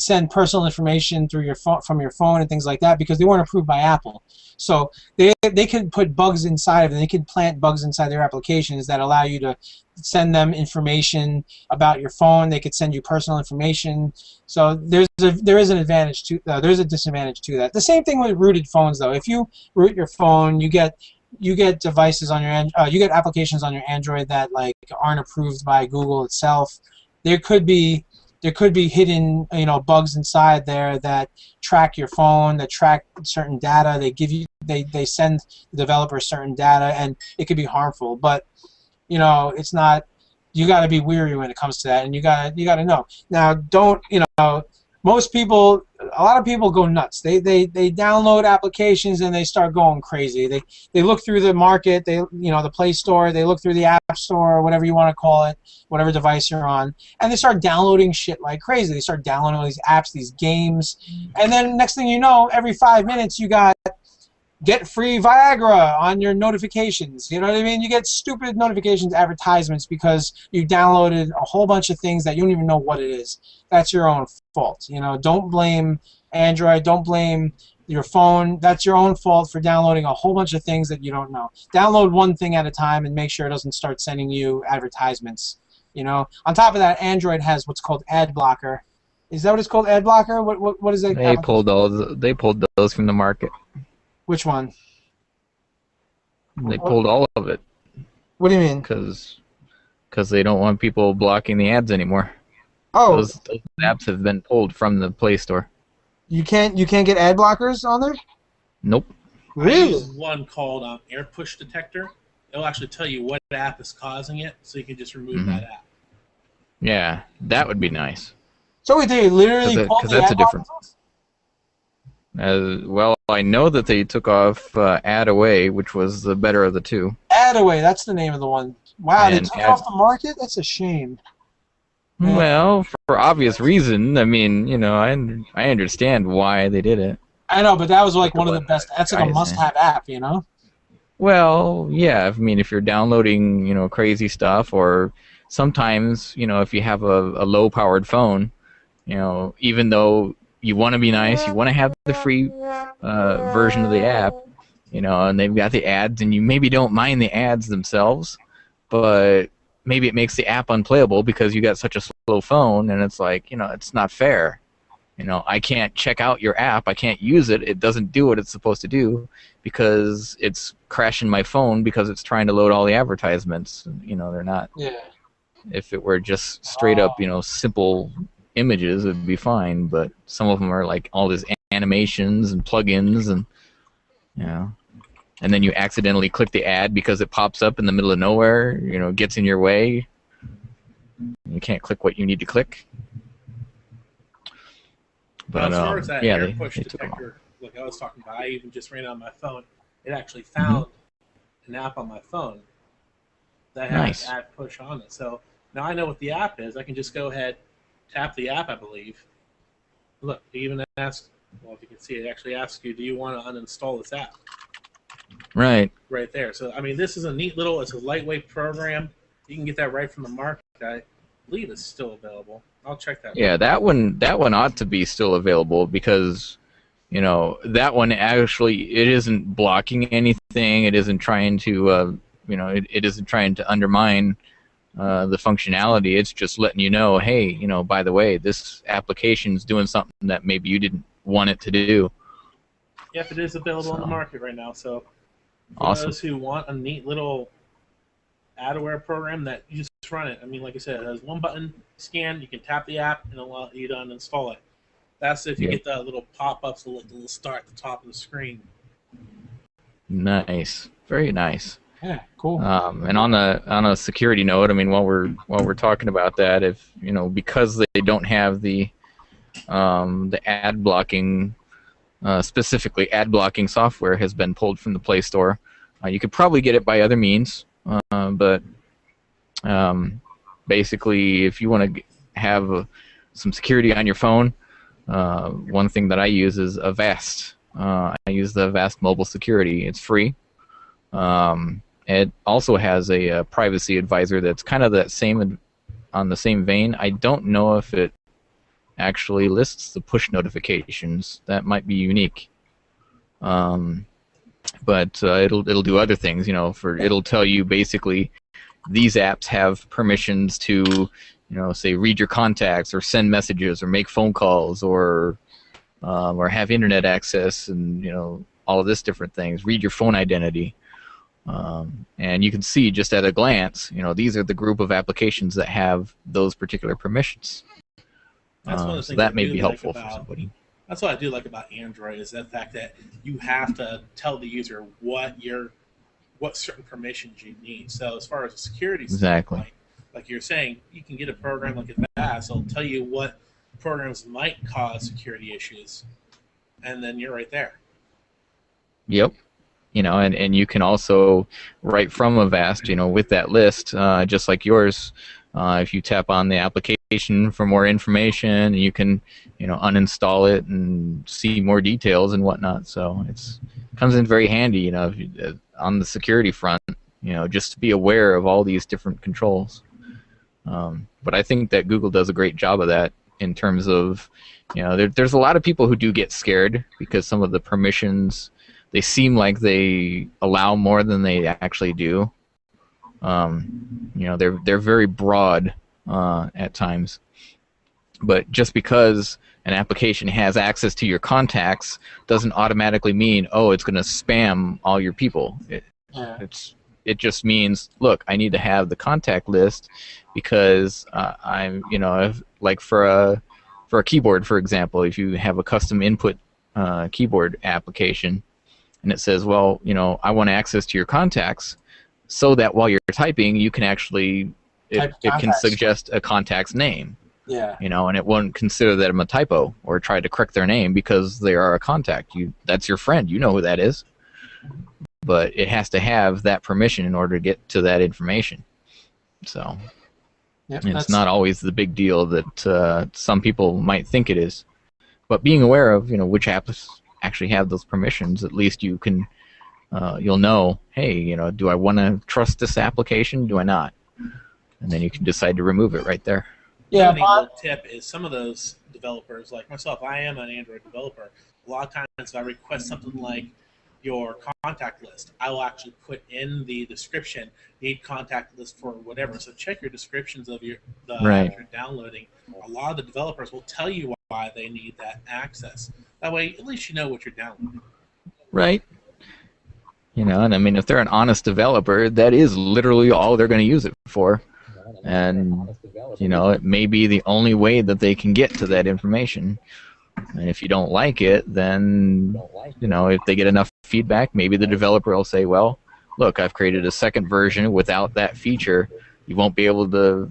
send personal information through your phone, from your phone and things like that, because they weren't approved by Apple. So they could put bugs inside of them. They could plant bugs inside their applications that allow you to send them information about your phone. They could send you personal information. So there is an advantage to there's a disadvantage to that. The same thing with rooted phones, though. If you root your phone, you get devices on your you get applications on your Android that like aren't approved by Google itself. There could be there could be hidden, bugs inside there that track your phone, that track certain data. They send the developer certain data, and it could be harmful. But it's not. You got to be weary when it comes to that, and you got to know. Now, don't most people, a lot of people go nuts. They download applications and they start going crazy. They look through the market, the Play Store, they look through the App Store, whatever you want to call it, whatever device you're on, and they start downloading shit like crazy. They start downloading all these apps, these games, and then next thing you know, every 5 minutes you got get free Viagra on your notifications. You know what I mean? You get stupid notifications, advertisements, because you downloaded a whole bunch of things that you don't even know what it is. That's your own fault. Don't blame Android. Don't blame your phone. That's your own fault for downloading a whole bunch of things that you don't know. Download one thing at a time and make sure it doesn't start sending you advertisements. On top of that, Android has what's called ad blocker. Is that what it's called, ad blocker? What is it? They pulled those from the market. Which one? They pulled all of it. What do you mean? Because they don't want people blocking the ads anymore. Oh, those apps have been pulled from the Play Store. You can't get ad blockers on there? Nope. Really? I use one called Air Push Detector. It'll actually tell you what app is causing it, so you can just remove that app. Yeah, that would be nice. So they literally because that's a different. Well, I know that they took off Ad Away, which was the better of the two. Ad Away, that's the name of the one. Wow, And they took it off the market? That's a shame. Well, for obvious reason. I mean, I understand why they did it. I know, but that was like one of the best. That's like a must-have app, Well, yeah. I mean, if you're downloading, crazy stuff, or sometimes, if you have a low-powered phone, even though you want to be nice, you want to have the free version of the app, and they've got the ads, and you maybe don't mind the ads themselves, but maybe it makes the app unplayable because you got such a slow phone, and it's like, it's not fair. I can't check out your app, I can't use it, it doesn't do what it's supposed to do because it's crashing my phone because it's trying to load all the advertisements. They're not. Yeah. If it were just straight up, simple images, it'd be fine, but some of them are like all these animations and plugins, and and then you accidentally click the ad because it pops up in the middle of nowhere, gets in your way. You can't click what you need to click. But as far as that yeah, Air Push they took them Detector, like I was talking about, I even just ran it on my phone. It actually found an app on my phone that has Ad Push on it. So now I know what the app is. I can just go ahead, tap the app, I believe. Look, it even asks, well, if you can see, it actually asks you, do you want to uninstall this app? Right. Right there. So, I mean, this is a neat it's a lightweight program. You can get that right from the market. I believe it's still available. I'll check that. Yeah, that one ought to be still available because, that one actually, it isn't blocking anything. It isn't trying to, it isn't trying to undermine the functionality. It's just letting you know, hey, by the way, this application's doing something that maybe you didn't want it to do. Yep, it is available on the market right now. So for awesome. Those who want a neat little ad-aware program that you just run it. I mean, like I said, it has one button, scan, you can tap the app, and it'll allow you to uninstall it. That's if you get the little pop-ups, the little star at the top of the screen. Nice. Very nice. Yeah, cool. And on a security note, I mean, while we're talking about that, if because they don't have the ad blocking, specifically ad blocking software has been pulled from the Play Store, you could probably get it by other means, but basically, if you want to have some security on your phone, one thing that I use is Avast. I use the Avast Mobile Security. It's free. It also has a privacy advisor that's kind of on the same vein. I don't know if it actually lists the push notifications. That might be unique. But it'll do other things. It'll tell you basically these apps have permissions to, say read your contacts or send messages or make phone calls or have internet access and all of this different things. Read your phone identity. And you can see just at a glance, these are the group of applications that have those particular permissions. That's one of the So things I that may do be like helpful for about. somebody. That's what I do like about Android is the fact that you have to tell the user what certain permissions you need. So as far as a security Exactly. standpoint, like you're saying, you can get a program like Avast. It'll tell you what programs might cause security issues, and then you're right there. Yep. And you can also write from Avast, with that list, just like yours. If you tap on the application for more information, you can, uninstall it and see more details and whatnot. So it comes in very handy, if you, on the security front, just to be aware of all these different controls. But I think that Google does a great job of that in terms of, there's a lot of people who do get scared because some of the permissions, they seem like they allow more than they actually do. They're very broad at times. But just because an application has access to your contacts doesn't automatically mean, it's going to spam all your people. It just means, look, I need to have the contact list because I'm, like for a keyboard, for example, if you have a custom input keyboard application, and it says, well, I want access to your contacts, so that while you're typing, you can actually, it can suggest a contact's name. Yeah. And it won't consider them a typo or try to correct their name because they are a contact. That's your friend. You know who that is. But it has to have that permission in order to get to that information. So it's not always the big deal that some people might think it is. But being aware of, which apps actually have those permissions, at least you can, you'll know, hey, do I want to trust this application? Do I not? And then you can decide to remove it right there. Yeah. Another tip is some of those developers, like myself, I am an Android developer. A lot of times if I request something like your contact list, I will actually put in the description, need contact list for whatever. So check your descriptions of the apps you're downloading. A lot of the developers will tell you why they need that access. That way, at least you know what you're downloading. Right. And I mean, if they're an honest developer, that is literally all they're going to use it for. And, it may be the only way that they can get to that information. And if you don't like it, then, if they get enough feedback, maybe the developer will say, well, look, I've created a second version without that feature. You won't be able to,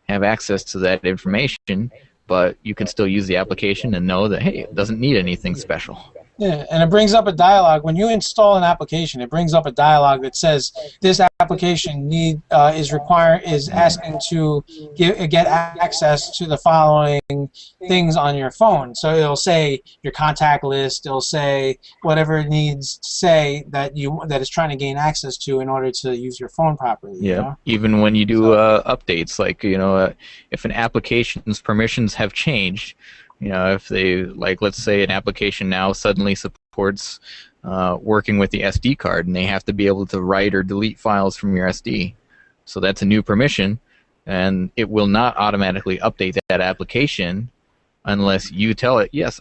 have access to that information, but you can still use the application and know that, hey, it doesn't need anything special. Yeah, and it brings up a dialog. When you install an application, it brings up a dialog that says this application is asking to get access to the following things on your phone. So it'll say your contact list. It'll say whatever it needs to say that it's trying to gain access to in order to use your phone properly. Yeah. Even when you do updates, like if an application's permissions have changed. If they, like, let's say an application now suddenly supports working with the SD card, and they have to be able to write or delete files from your SD. So that's a new permission, and it will not automatically update that application unless you tell it, yes,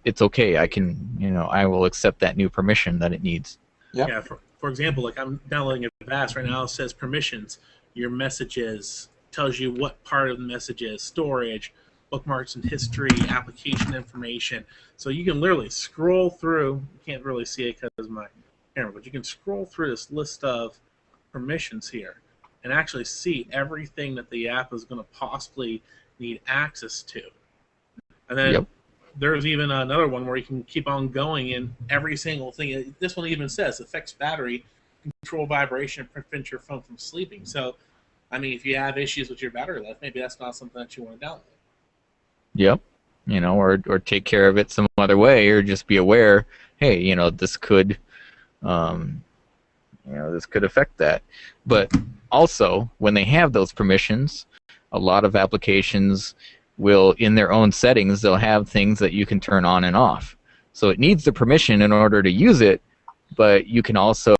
it's okay. I can, I will accept that new permission that it needs. Yep. Yeah. For example, like I'm downloading Avast right now. It says permissions. Your messages tells you what part of the message is storage, bookmarks and history, application information. So you can literally scroll through. You can't really see it because of my camera, but you can scroll through this list of permissions here and actually see everything that the app is going to possibly need access to. And then there's even another one where you can keep on going in every single thing. This one even says affects battery, control vibration, and prevent your phone from sleeping. So, I mean, if you have issues with your battery life, maybe that's not something that you want to download. Yep. Or take care of it some other way, or just be aware, hey, this could, this could affect that. But also, when they have those permissions, a lot of applications will, in their own settings, they'll have things that you can turn on and off. So it needs the permission in order to use it, but you can also,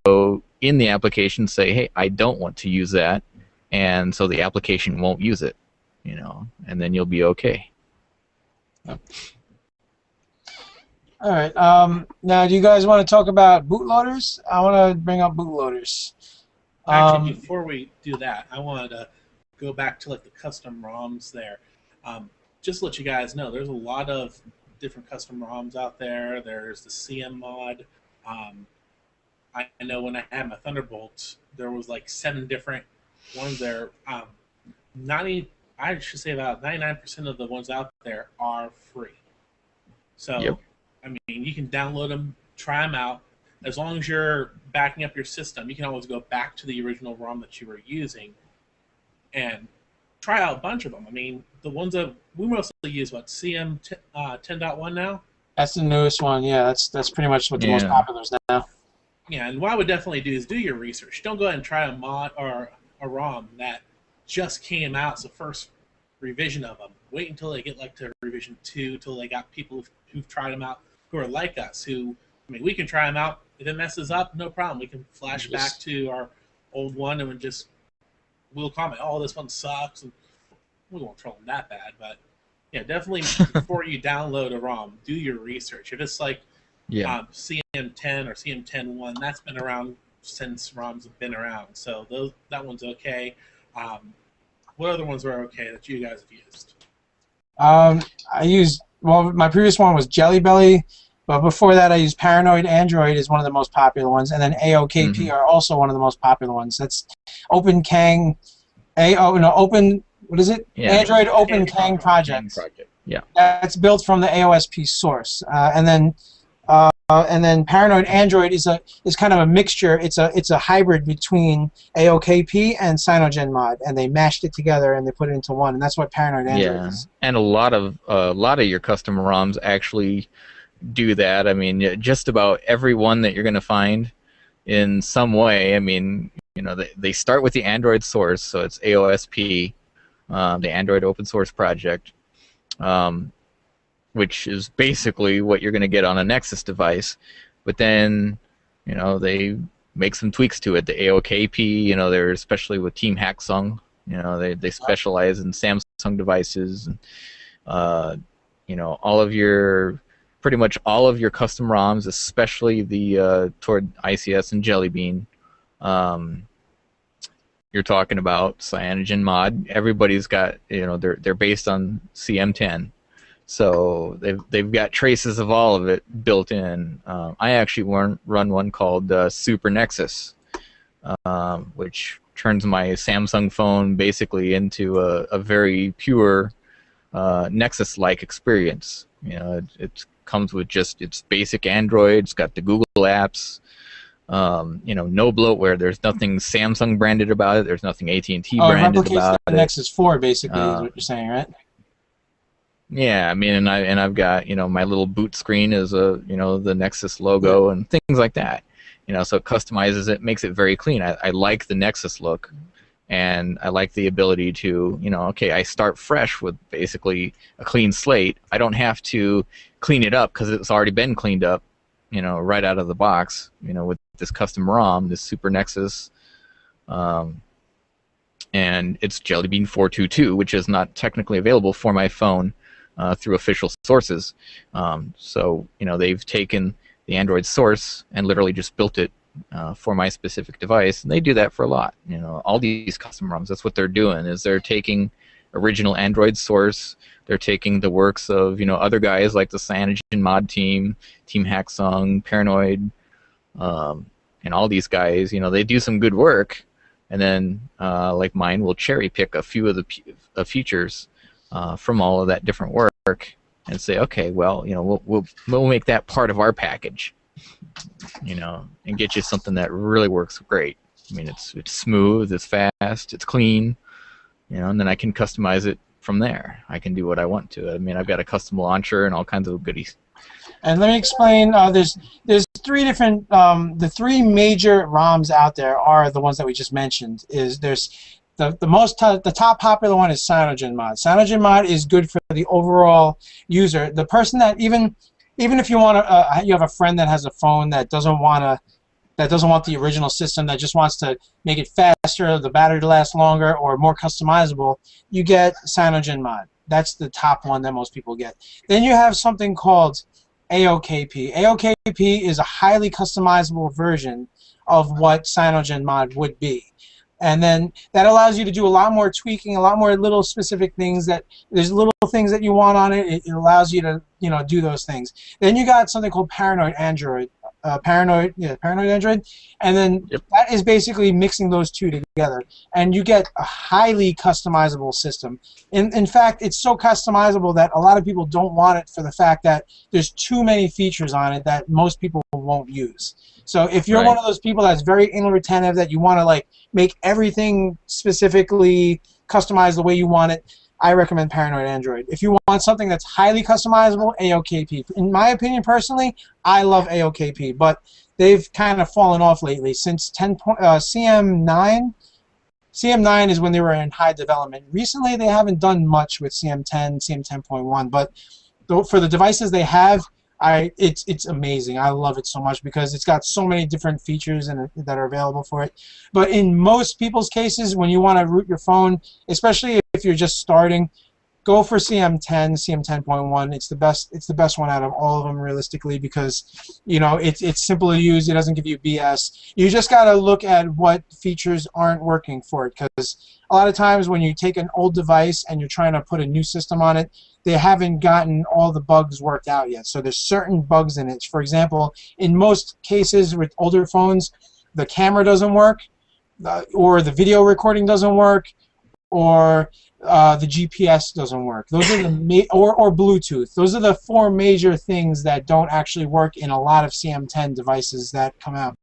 in the application, say, hey, I don't want to use that, and so the application won't use it, and then you'll be okay. All right. Now, do you guys want to talk about bootloaders? I want to bring up bootloaders. Actually, before we do that, I wanted to go back to like the custom ROMs there. Just to let you guys know, there's a lot of different custom ROMs out there. There's the CM mod. I know when I had my Thunderbolt, there was like 7 different ones there. 90, I should say about 99% of the ones out there are free. So, Yep. I mean, you can download them, try them out. As long as you're backing up your system, you can always go back to the original ROM that you were using and try out a bunch of them. I mean, the ones that we mostly use, what, CM 10.1 now? That's the newest one. Yeah, that's pretty much what the most popular is now. Yeah, and what I would definitely do is do your research. Don't go ahead and try a mod or a ROM that just came out. It's the first revision of them. Wait until they get like to revision 2, till they got people who've tried them out who are like us. Who, I mean, we can try them out. If it messes up, no problem. We can flash back to our old one and we'll comment, oh, this one sucks, and we won't troll them that bad. But yeah, definitely before you download a ROM, do your research. If it's like CM10 or CM10.1, that's been around since ROMs have been around. So that one's okay. What other ones are okay that you guys have used? My previous one was Jelly Belly, but before that I used Paranoid Android is one of the most popular ones, and then AOKP are also one of the most popular ones. That's OpenKang, what is it? Yeah. Android OpenKang Project. Yeah. That's built from the AOSP source, and then Paranoid Android is kind of a mixture. It's a hybrid between AOKP and CyanogenMod, and they mashed it together and they put it into one, and that's what Paranoid Android is. And a lot of your custom ROMs actually do that. I mean, just about every one that you're going to find in some way. I mean, they start with the Android source, so it's AOSP, the Android Open Source Project. Which is basically what you're going to get on a Nexus device. But then, they make some tweaks to it. The AOKP, they're especially with Team Hacksung, they specialize in Samsung devices. And, pretty much all of your custom ROMs, especially the toward ICS and Jelly Bean, you're talking about CyanogenMod. Everybody's got, they're based on CM10. So they've got traces of all of it built in. I actually run one called Super Nexus, which turns my Samsung phone basically into a very pure Nexus-like experience. It comes with just its basic Android. It's got the Google apps. No bloatware. There's nothing Samsung branded about it. There's nothing AT&T branded about the it. Nexus 4 basically is what you're saying, right? Yeah, I mean, and I've got my little boot screen is the Nexus logo and things like that. So it customizes it, makes it very clean. I like the Nexus look, and I like the ability to okay, I start fresh with basically a clean slate. I don't have to clean it up because it's already been cleaned up, right out of the box. With this custom ROM, this Super Nexus. And it's Jelly Bean 422, which is not technically available for my phone. Through official sources. So, they've taken the Android source and literally just built it for my specific device, and they do that for a lot. All these custom ROMs, that's what they're doing, is they're taking original Android source, they're taking the works of, other guys like the CyanogenMod team, Team Hacksung, Paranoid, and all these guys, they do some good work, and then, like mine, will cherry pick a few of the features from all of that different work and say, okay, well, we'll make that part of our package, and get you something that really works great. I mean, it's smooth, it's fast, it's clean, and then I can customize it from there. I can do what I want to it. I mean, I've got a custom launcher and all kinds of goodies. And let me explain. There's 3 different. The 3 major ROMs out there are the ones that we just mentioned. There's the top popular one is CyanogenMod. CyanogenMod is good for the overall user. The person that even if you want to, you have a friend that has a phone that doesn't want the original system, that just wants to make it faster, the battery to last longer, or more customizable, you get CyanogenMod. That's the top one that most people get. Then you have something called AOKP. AOKP is a highly customizable version of what CyanogenMod would be. And then that allows you to do a lot more tweaking, a lot more little specific things that there's little things that you want on it. It allows you to, you know, do those things. Then you got something called Paranoid Android. Paranoid Android, and then that is basically mixing those two together, and you get a highly customizable system. In fact, it's so customizable that a lot of people don't want it for the fact that there's too many features on it that most people won't use. So if you're one of those people that's very anal retentive, that you want to like make everything specifically customized the way you want it, I recommend Paranoid Android. If you want something that's highly customizable, AOKP. In my opinion, personally, I love AOKP, but they've kind of fallen off lately since CM9. CM9 is when they were in high development. Recently, they haven't done much with CM10, CM10.1, but for the devices they have, it's amazing. I love it so much because it's got so many different features that are available for it. But in most people's cases, when you want to root your phone, especially if you're just starting, go for CM10, CM10.1. It's the best. It's the best one out of all of them, realistically, because you know it's simple to use. It doesn't give you BS. You just got to look at what features aren't working for it, because a lot of times when you take an old device and you're trying to put a new system on it, they haven't gotten all the bugs worked out yet. So there's certain bugs in it. For example, in most cases with older phones, the camera doesn't work, or the video recording doesn't work, or the GPS doesn't work. Those are the or Bluetooth. Those are the four major things that don't actually work in a lot of CM10 devices that come out.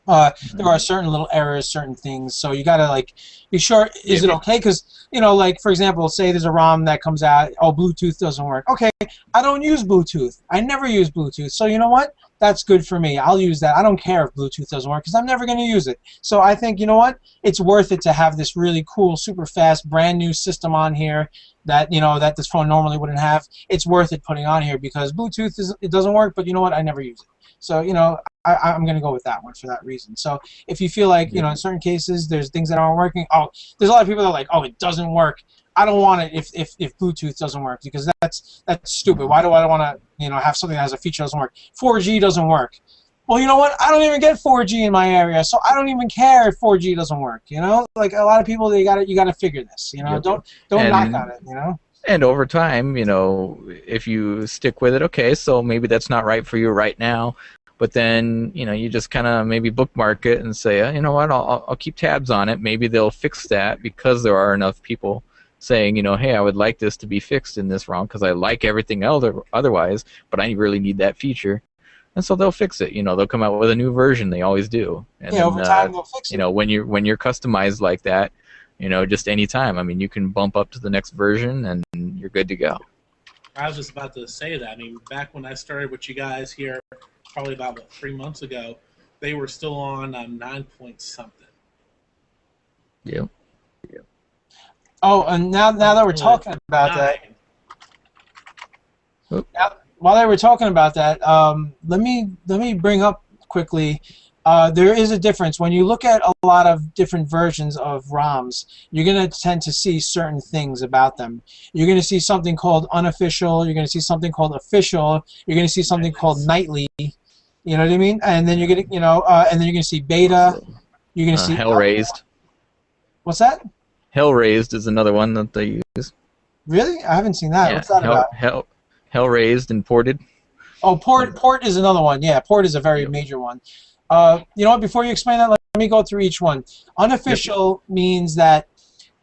There are certain little errors, certain things, so you gotta like be sure, is it okay? Because you know, like for example, say there's a ROM that comes out, oh, Bluetooth doesn't work. Okay, I don't use Bluetooth. I never use Bluetooth, so you know what? That's good for me. I'll use that. I don't care if Bluetooth doesn't work because I'm never going to use it. So I think, you know what? It's worth it to have this really cool, super fast, brand new system on here that, you know, that this phone normally wouldn't have. It's worth it putting on here because Bluetooth it doesn't work, but you know what? I never use it. So, you know, I'm going to go with that one for that reason. So if you feel like, you know, in certain cases there's things that aren't working, oh, there's a lot of people that are like, oh, it doesn't work. I don't want it if Bluetooth doesn't work because that's stupid. Why do I want to, you know, have something that has a feature that doesn't work? 4G doesn't work. Well, you know what? I don't even get 4G in my area, so I don't even care if 4G doesn't work. You know, like a lot of people, you got to figure this. You know, don't knock on it. You know. And over time, you know, if you stick with it, okay, so maybe that's not right for you right now. But then, you know, you just kind of maybe bookmark it and say, you know what, I'll keep tabs on it. Maybe they'll fix that because there are enough people saying, you know, hey, I would like this to be fixed in this ROM because I like everything else otherwise, but I really need that feature. And so they'll fix it. You know, they'll come out with a new version. They always do. And yeah, over time they'll fix it. You know, when you're customized like that, you know, just any time. I mean, you can bump up to the next version and you're good to go. I was just about to say that. I mean, back when I started with you guys here, probably about 3 months ago, they were still on 9 point something. Yep. Oh, and now that we're talking about that, while they were talking about that, let me bring up quickly. There is a difference when you look at a lot of different versions of ROMs. You're going to tend to see certain things about them. You're going to see something called unofficial. You're going to see something called official. You're going to see something called nightly. You know what I mean? And then you're going to, you know, and then you're going to see beta. You're going to see Hell Raised. What's that? Hell Raised is another one that they use. Really? I haven't seen that. Yeah, what's that about? Hell Raised and Ported. Oh, Port is another one. Yeah, Port is a very major one. You know what? Before you explain that, let me go through each one. Unofficial means that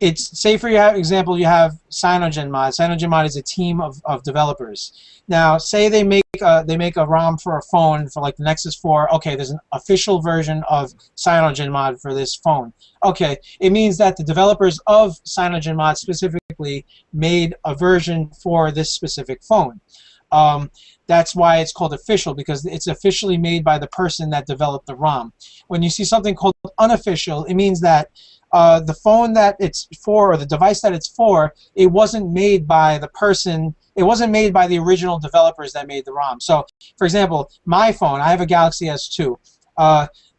it's, say for example, you have CyanogenMod. CyanogenMod is a team of developers. Now, say they make a ROM for a phone for like the Nexus 4. Okay, there's an official version of CyanogenMod for this phone. Okay, it means that the developers of CyanogenMod specifically made a version for this specific phone. That's why it's called official, because it's officially made by the person that developed the ROM. When you see something called unofficial, it means that the phone that it's for, or the device that it's for, it wasn't made by the person, it wasn't made by the original developers that made the ROM. So, for example, my phone, I have a Galaxy S2.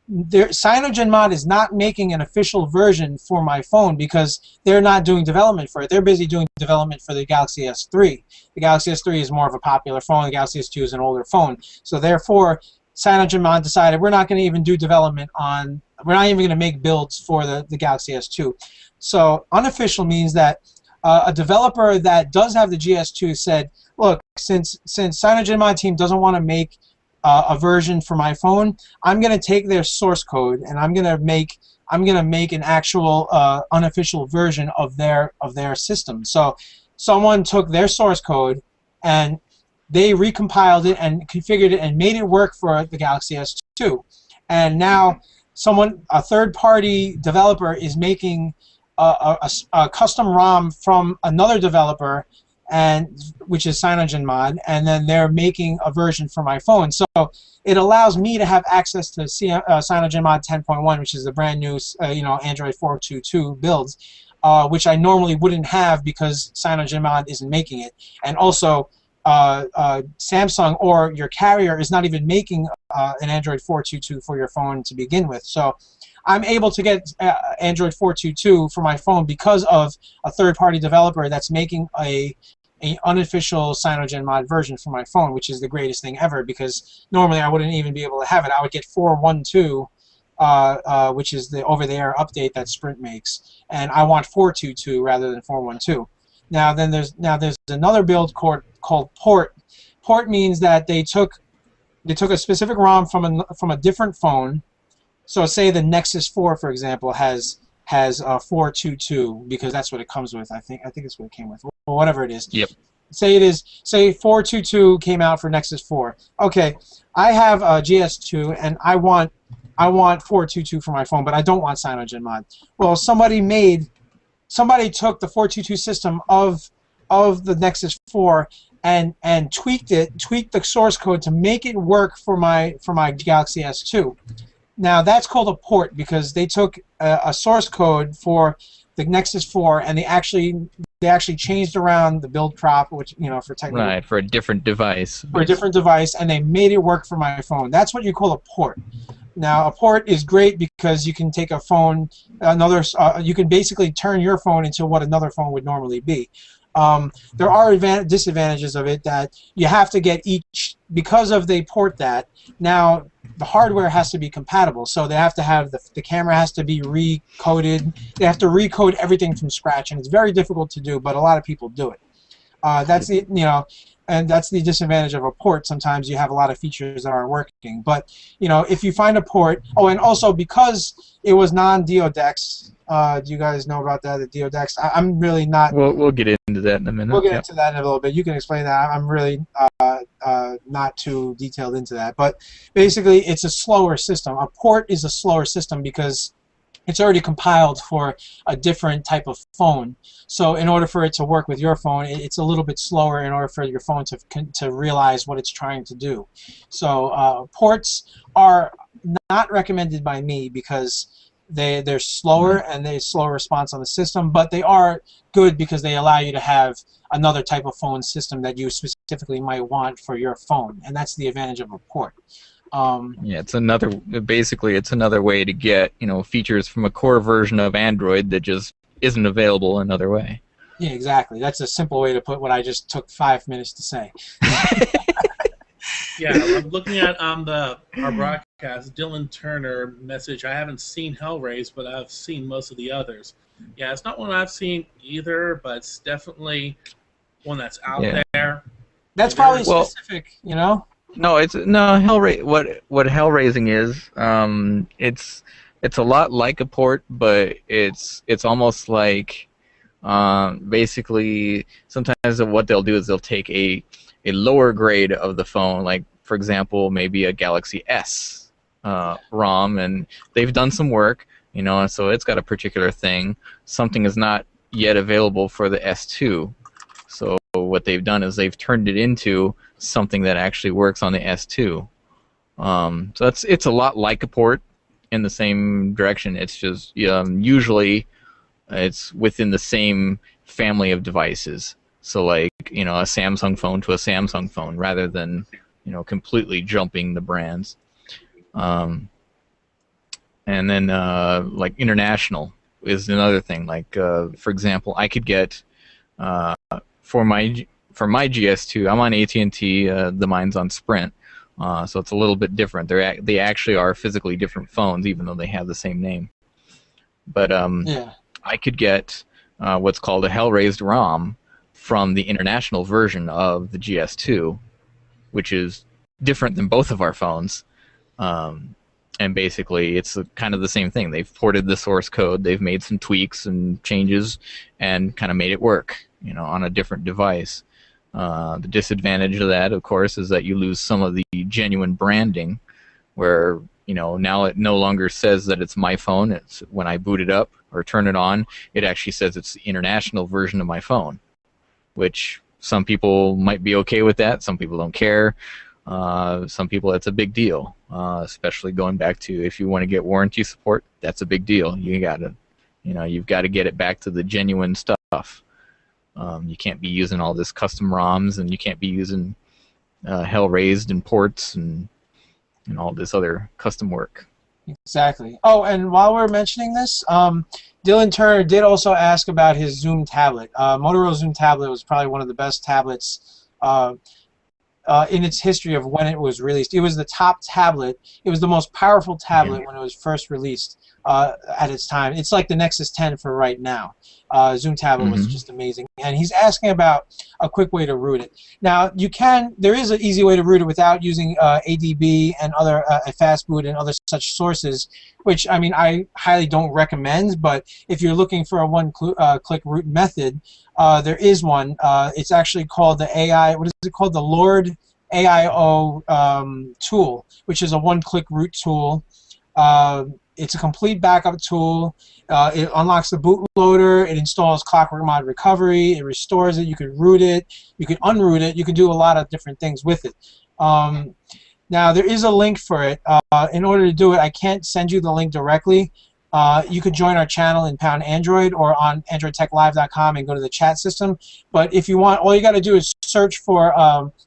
CyanogenMod is not making an official version for my phone because they're not doing development for it. They're busy doing development for the Galaxy S3. The Galaxy S3 is more of a popular phone. The Galaxy S2 is an older phone. So therefore, CyanogenMod decided we're not going to even do development on, we're not even going to make builds for the Galaxy S2. So unofficial means that a developer that does have the GS2 said, look, since CyanogenMod team doesn't want to make a version for my phone, I'm going to take their source code and I'm going to make an actual unofficial version of their system. So someone took their source code and they recompiled it and configured it and made it work for the Galaxy S2. And now a third-party developer is making a custom ROM from another developer, which is CyanogenMod, and then they're making a version for my phone. So it allows me to have access to CyanogenMod 10.1, which is the brand new Android 4.2.2 builds, which I normally wouldn't have because CyanogenMod isn't making it. And also, Samsung or your carrier is not even making an Android 4.2.2 for your phone to begin with. So I'm able to get Android 4.2.2 for my phone because of a third-party developer that's making an unofficial CyanogenMod version for my phone, which is the greatest thing ever, because normally I wouldn't even be able to have it. I would get 4.1.2, which is the over-the-air update that Sprint makes, and I want 4.2.2 rather than 4.1.2. Now there's another build called Port. Port means that they took a specific ROM from a different phone. So say the Nexus 4, for example, has 4.2.2 because that's what it comes with. I think it's what it came with. Well, whatever it is. Yep. Say 4.2.2 came out for Nexus 4. Okay, I have a GS2 and I want 4.2.2 for my phone, but I don't want CyanogenMod. Well, somebody took the 4.2.2 system of the Nexus 4 and tweaked the source code to make it work for my Galaxy S2. Now that's called a port because they took a source code for the Nexus 4 and they actually changed around the build prop, which for technical, right, for a different device. For a different device, and they made it work for my phone. That's what you call a port. Now a port is great because you can take a phone, you can basically turn your phone into what another phone would normally be. There are disadvantages of it that you have to get each, because of they port that. Now the hardware has to be compatible, so they have to have the camera has to be recoded. They have to recode everything from scratch, and it's very difficult to do, but a lot of people do it. That's the disadvantage of a port. Sometimes you have a lot of features that aren't working, but if you find a port, and also because it was non-DODEX. Do you guys know about that? The DODEX. I'm really not. We'll get into that in a minute. We'll get into that in a little bit. You can explain that. I'm really not too detailed into that. But basically, it's a slower system. A port is a slower system because it's already compiled for a different type of phone. So in order for it to work with your phone, it's a little bit slower in order for your phone to realize what it's trying to do. So ports are not recommended by me because they're slower and they slower response on the system, but they are good because they allow you to have another type of phone system that you specifically might want for your phone, and that's the advantage of a port. Yeah, it's another way to get features from a core version of Android that just isn't available another way. Yeah, exactly. That's a simple way to put what I just took 5 minutes to say. Yeah, I'm looking at our broadcast, Dylan Turner message. I haven't seen Hellraise, but I've seen most of the others. Yeah, it's not one I've seen either, but it's definitely one that's out there. That's probably specific, No, Hellraise. What Hellraising is, it's a lot like a port, but it's almost like basically sometimes what they'll do is they'll take a lower grade of the phone, like for example maybe a Galaxy S ROM, and they've done some work, so it's got a particular thing. Something is not yet available for the S2, so what they've done is they've turned it into something that actually works on the S2. So it's a lot like a port in the same direction. It's just usually it's within the same family of devices. So like a Samsung phone to a Samsung phone rather than completely jumping the brands. And then like international is another thing. Like for example, I could get for my GS2, I'm on AT&T, the mine's on Sprint. So it's a little bit different. They actually are physically different phones, even though they have the same name. But Yeah. I could get what's called a hell-raised ROM from the international version of the GS2, which is different than both of our phones. And basically, it's kind of the same thing. They've ported the source code, they've made some tweaks and changes, and kind of made it work, on a different device. The disadvantage of that, of course, is that you lose some of the genuine branding, where now it no longer says that it's my phone. It's when I boot it up or turn it on, it actually says it's the international version of my phone, which some people might be okay with that. Some people don't care. Some people, it's a big deal, especially going back to if you want to get warranty support. That's a big deal. You've got to get it back to the genuine stuff. You can't be using all this custom ROMs, and you can't be using hell-raised and ports and all this other custom work. Exactly. Oh, and while we're mentioning this, Dylan Turner did also ask about his Zoom tablet. Motorola Zoom tablet was probably one of the best tablets in its history of when it was released. It was the top tablet. It was the most powerful tablet when it was first released at its time. It's like the Nexus 10 for right now. Zoom tablet was just amazing. And he's asking about a quick way to root it. Now, there is an easy way to root it without using ADB and other fastboot and other such sources, which, I mean, I highly don't recommend, but if you're looking for a one-click root method, there is one. It's actually called the what is it called? The Lord AIO tool, which is a one-click root tool. It's a complete backup tool. It unlocks the bootloader. It installs Clockwork Mod Recovery. It restores it. You can root it. You can unroot it. You can do a lot of different things with it. Now, there is a link for it. In order to do it, I can't send you the link directly. You could join our channel in Pound Android or on AndroidTecLive.com and go to the chat system. But if you want, all you got to do is search for.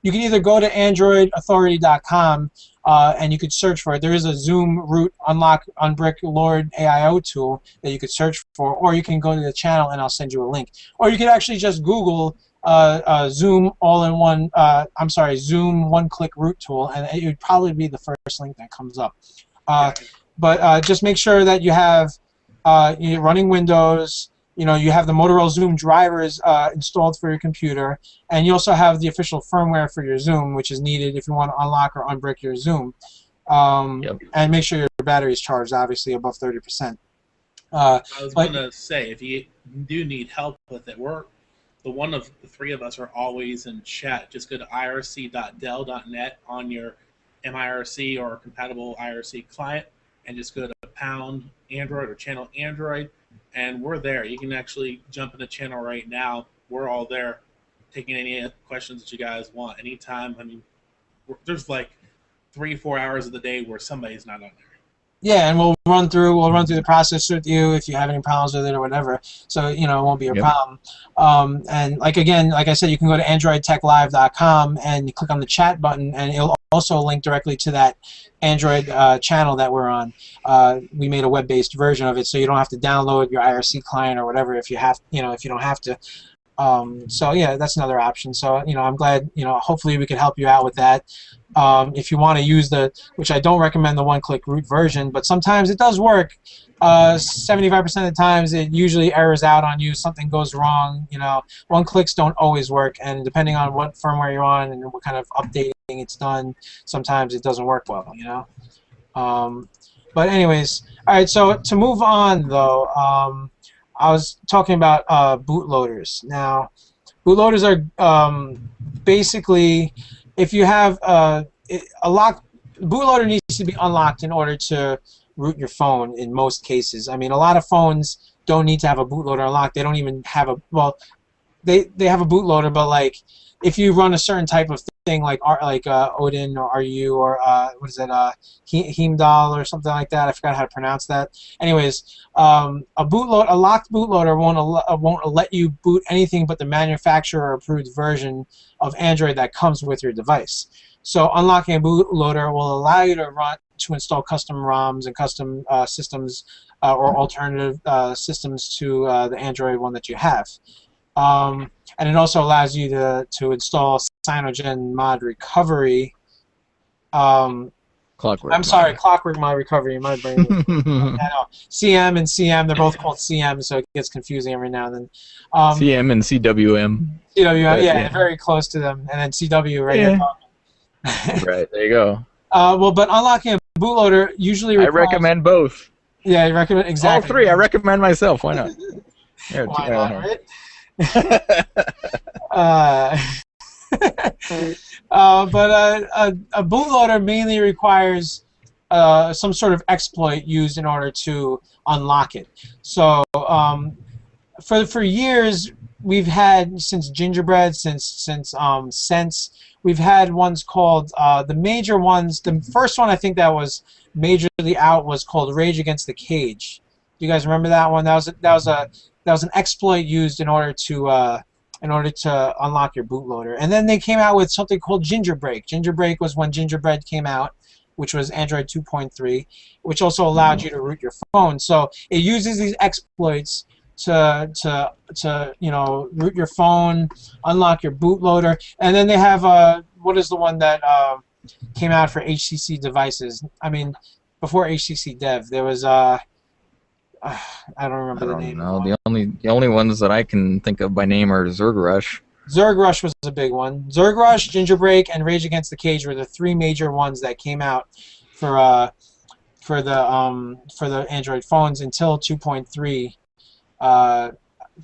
You can either go to AndroidAuthority.com and you could search for it. There is a Zoom root unlock unbrick Lord AIO tool that you could search for, or you can go to the channel and I'll send you a link. Or you could actually just Google Zoom all-in-one. I'm sorry, Zoom one-click root tool, and it would probably be the first link that comes up. But just make sure that you have you're running Windows. You have the Motorola Zoom drivers installed for your computer, and you also have the official firmware for your Zoom, which is needed if you want to unlock or unbrick your Zoom. And make sure your battery is charged, obviously above 30%. I was going to say, if you do need help with it, the one of the three of us are always in chat. Just go to irc.dell.net on your MIRC or compatible IRC client, and just go to Pound Android or Channel Android, and we're there. You can actually jump in the channel right now. We're all there, taking any questions that you guys want anytime. I mean, there's like 3-4 hours of the day where somebody's not on there. Yeah, and we'll run through the process with you if you have any problems with it or whatever. So it won't be a problem. And like I said, you can go to AndroidTecLive.com and you click on the chat button, and it'll also link directly to that Android channel that we're on. We made a web-based version of it, so you don't have to download your IRC client or whatever if you don't have to. So yeah, that's another option. So I'm glad. Hopefully we can help you out with that. If you want to use which I don't recommend the one-click root version, but sometimes it does work. 75% of the times it usually errors out on you. Something goes wrong. One-clicks don't always work, and depending on what firmware you're on and what kind of updating it's done, sometimes it doesn't work well. But anyways, all right. So to move on though. I was talking about bootloaders. Now, bootloaders are basically, if you have bootloader needs to be unlocked in order to root your phone in most cases. I mean, a lot of phones don't need to have a bootloader unlocked. They don't even have they have a bootloader, but like if you run a certain type of thing like Odin or RU or what is it, Heimdall or something like that. I forgot how to pronounce that. Anyways, a locked bootloader won't let you boot anything but the manufacturer approved version of Android that comes with your device. So unlocking a bootloader will allow you to install custom ROMs and custom systems or alternative systems to the Android one that you have. And it also allows you to install Cyanogen Mod Recovery Clockwork. I'm sorry, Clockwork My Recovery. My brain. I know. CM and CM, they're both called CM, so it gets confusing every now and then. CM and CWM. CW, yeah, very close to them, and then CW right here. Right, there you go. Well, but unlocking a bootloader usually requires... I recommend both. Yeah, you recommend exactly. All three. I recommend myself. Why not? Why not, right? But a bootloader mainly requires some sort of exploit used in order to unlock it. So for years we've had, since Gingerbread, since Sense, we've had ones called the major ones. The first one I think that was majorly out was called Rage Against the Cage. Do you guys remember that one? That was an exploit used in order to unlock your bootloader. And then they came out with something called Jailbreak. Jailbreak was when Gingerbread came out, which was Android 2.3, which also allowed you to root your phone. So it uses these exploits to root your phone, unlock your bootloader, and then they have what is the one that came out for HTC devices? I mean, before HTC Dev, there was I don't remember the name. No, the only ones that I can think of by name are Zergrush. Zergrush was a big one. Zergrush, Gingerbreak, and Rage Against the Cage were the three major ones that came out for the Android phones until 2.3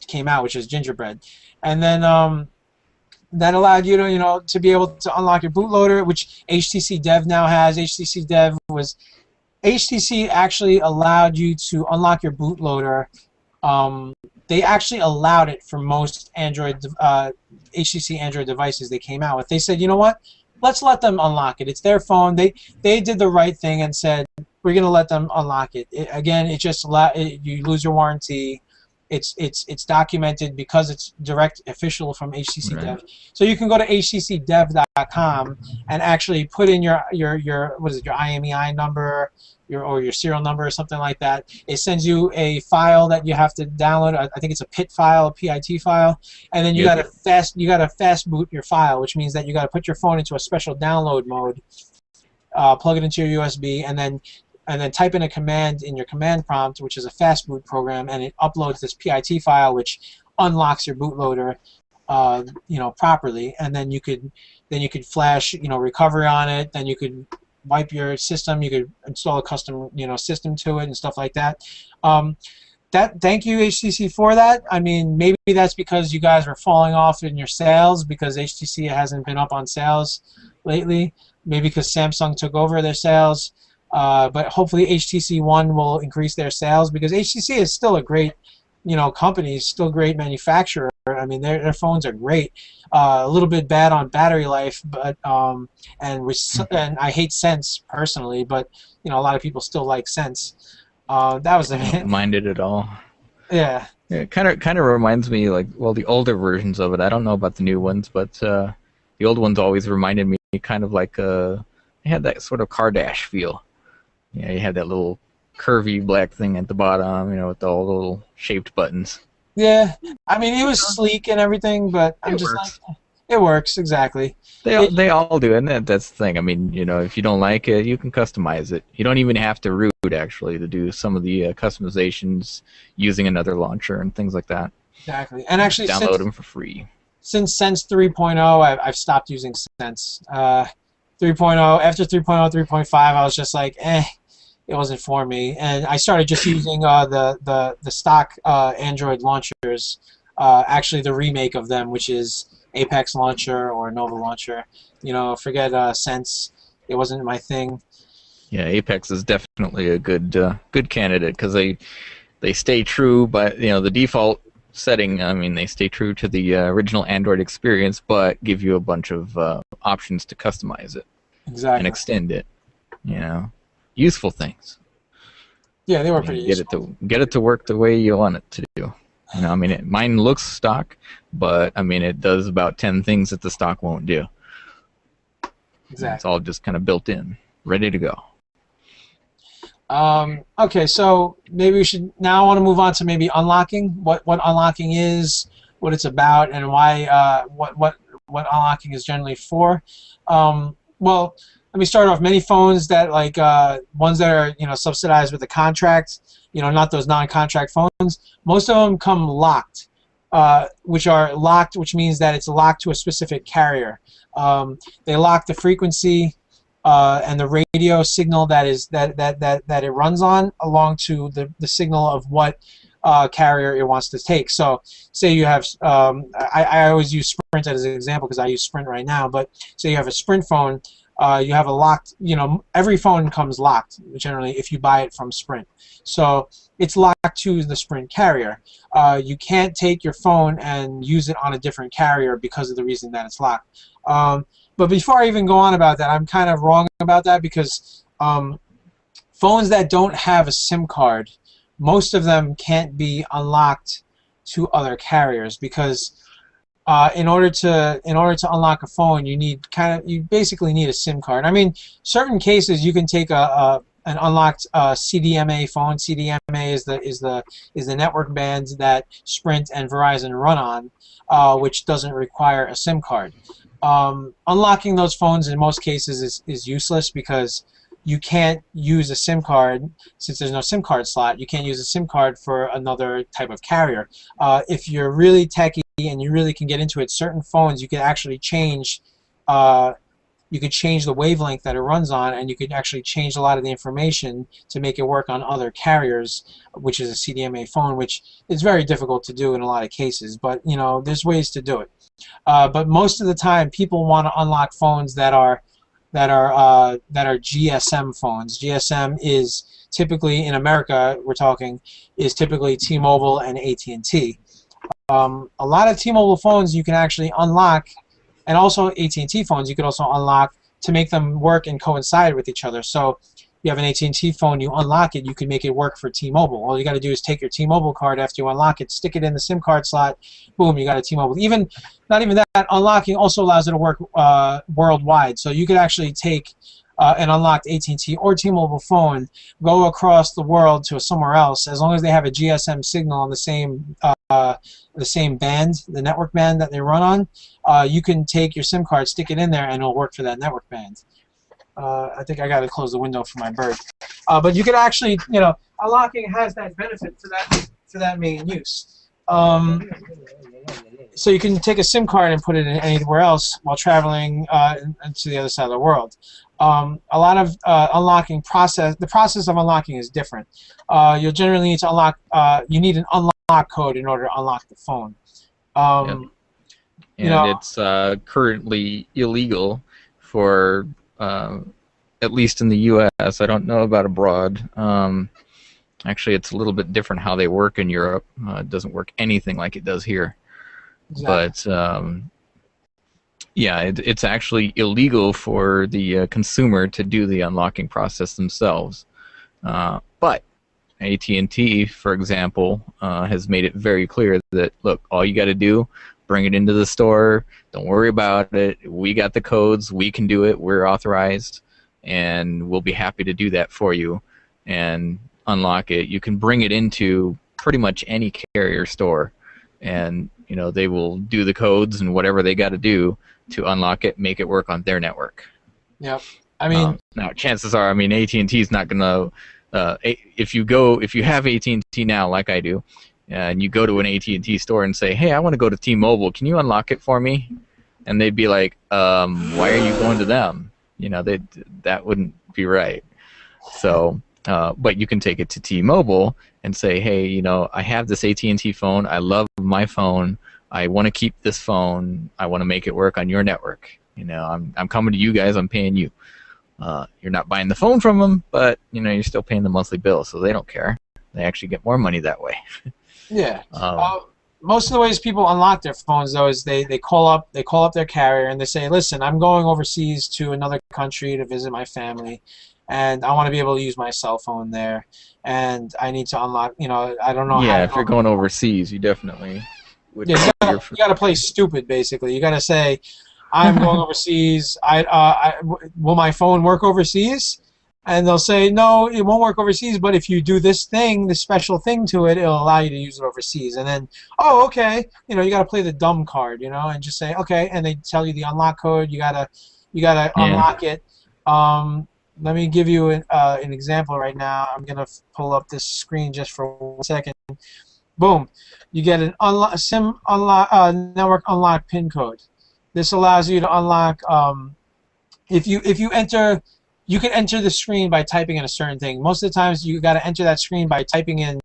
came out, which is Gingerbread, and then that allowed you to to be able to unlock your bootloader, which HTC Dev now has. HTC actually allowed you to unlock your bootloader. They actually allowed it for most HTC Android devices they came out with. They said, you know what? Let's let them unlock it. It's their phone. They did the right thing and said, we're going to let them unlock it. Again, it just you lose your warranty. It's documented because it's direct official from HTC Dev. So you can go to htcdev.com and actually put in your what is it, your IMEI number, or your serial number or something like that. It sends you a file that you have to download. I think it's a PIT file, a PIT file, and then you got to fast boot your file, which means that you got to put your phone into a special download mode, plug it into your USB, and then type in a command in your command prompt, which is a fast boot program, and it uploads this PIT file, which unlocks your bootloader, properly. And then you could flash, recovery on it. Then you could wipe your system. You could install a custom, system to it and stuff like that. Thank you, HTC, for that. I mean, maybe that's because you guys were falling off in your sales because HTC hasn't been up on sales lately. Maybe because Samsung took over their sales. But hopefully HTC One will increase their sales because HTC is still a great, company, still a great manufacturer. I mean, their phones are great. A little bit bad on battery life, but and I hate Sense personally, but a lot of people still like Sense. That was I don't mind it at all. Yeah. It kind of reminds me the older versions of it. I don't know about the new ones, but the old ones always reminded me kind of like it had that sort of car dash feel. Yeah, you had that little curvy black thing at the bottom, with all the little shaped buttons. Yeah, I mean, it was sleek and everything, but it works, exactly. They all do, and that's the thing. I mean, if you don't like it, you can customize it. You don't even have to root, actually, to do some of the customizations using another launcher and things like that. Exactly, and actually download them for free. Since Sense 3.0, I've stopped using Sense. 3.0, after 3.0, 3.5, I was just like, it wasn't for me, and I started just using the stock Android launchers, actually the remake of them, which is Apex Launcher or Nova Launcher. Forget Sense, it wasn't my thing. Yeah, Apex is definitely a good candidate because they stay true, but the default setting. I mean, they stay true to the original Android experience, but give you a bunch of options to customize it and extend it. Useful things. Yeah, they were pretty useful. Get it to work the way you want it to do. I mean, mine looks stock, but I mean, it does about 10 things that the stock won't do. Exactly. It's all just kind of built in, ready to go. Okay, so maybe we should now want to move on to maybe unlocking. What unlocking is, what it's about, and why what unlocking is generally for. Well, let me start off. Many phones that like ones that are subsidized with a contract, not those non-contract phones. Most of them come locked, which means that it's locked to a specific carrier. They lock the frequency and the radio signal that it runs on along to the signal of what carrier it wants to take. So say you have, I always use Sprint as an example because I use Sprint right now, but say you have a Sprint phone, you have a locked, every phone comes locked generally if you buy it from Sprint. So it's locked to the Sprint carrier. You can't take your phone and use it on a different carrier because of the reason that it's locked. But before I even go on about that, I'm kind of wrong about that because phones that don't have a SIM card, most of them can't be unlocked to other carriers because in order to unlock a phone, you basically need a SIM card. I mean, certain cases you can take an unlocked CDMA phone. CDMA is the network band that Sprint and Verizon run on, which doesn't require a SIM card. Unlocking those phones in most cases is useless because you can't use a SIM card since there's no SIM card slot. You can't use a SIM card for another type of carrier. If you're really techy and you really can get into it, certain phones you can actually change. You could change the wavelength that it runs on, and you could actually change a lot of the information to make it work on other carriers, which is a CDMA phone, which is very difficult to do in a lot of cases. But there's ways to do it. But most of the time, people want to unlock phones that are GSM phones. GSM is typically, in America, we're talking, is typically T-Mobile and AT&T. A lot of T-Mobile phones you can actually unlock, and also AT&T phones you could also unlock to make them work and coincide with each other. So you have an AT&T phone, you unlock it, you can make it work for T-Mobile. All you got to do is take your T-Mobile card after you unlock it, stick it in the SIM card slot, boom, you got a T-Mobile. Not even that, unlocking also allows it to work worldwide. So you could actually take an unlocked AT&T or T-Mobile phone, go across the world to somewhere else, as long as they have a GSM signal on the same band, the network band that they run on. You can take your SIM card, stick it in there, and it'll work for that network band. I think I got to close the window for my bird. But you could actually, unlocking has that benefit for that main use. So you can take a SIM card and put it in anywhere else while traveling to the other side of the world. A lot of the process of unlocking is different. You'll generally need to unlock. You need an unlock code in order to unlock the phone. It's currently illegal for, at least in the U.S. I don't know about abroad. Actually, it's a little bit different how they work in Europe. It doesn't work anything like it does here. Exactly. But it's actually illegal for the consumer to do the unlocking process themselves. But AT&T, for example, has made it very clear that, look, all you got to do, bring it into the store, don't worry about it, we got the codes, we can do it, we're authorized, and we'll be happy to do that for you and unlock it. You can bring it into pretty much any carrier store, and they will do the codes and whatever they got to do to unlock it, make it work on their network. Yep. I mean, now chances are, AT&T is not gonna. If you have AT&T now, like I do, and you go to an AT&T store and say, "Hey, I want to go to T-Mobile. Can you unlock it for me?" And they'd be like, "Why are you going to them? That wouldn't be right." So, but you can take it to T-Mobile and say, "Hey, I have this AT&T phone. I love my phone. I want to keep this phone. I want to make it work on your network. I'm coming to you guys. I'm paying you. You're not buying the phone from them, but you're still paying the monthly bill, so they don't care. They actually get more money that way." Yeah. Most of the ways people unlock their phones, though, is they call up their carrier and they say, "Listen, I'm going overseas to another country to visit my family, and I want to be able to use my cell phone there, and I need to unlock. I don't know." Yeah, if you're going overseas, you definitely would. Yeah, you got to play stupid, basically. You got to say, "I'm going overseas. Will my phone work overseas?" And they'll say, "No, it won't work overseas, but if you do this thing, this special thing to it, it'll allow you to use it overseas." And then, "Oh, okay." You got to play the dumb card, and just say, "Okay," and they tell you the unlock code. You gotta unlock it. Let me give you an example right now. I'm gonna pull up this screen just for 1 second. Boom, you get an network unlock PIN code. This allows you to unlock. If you enter, you can enter the screen by typing in a certain thing. Most of the times, you got to enter that screen by typing in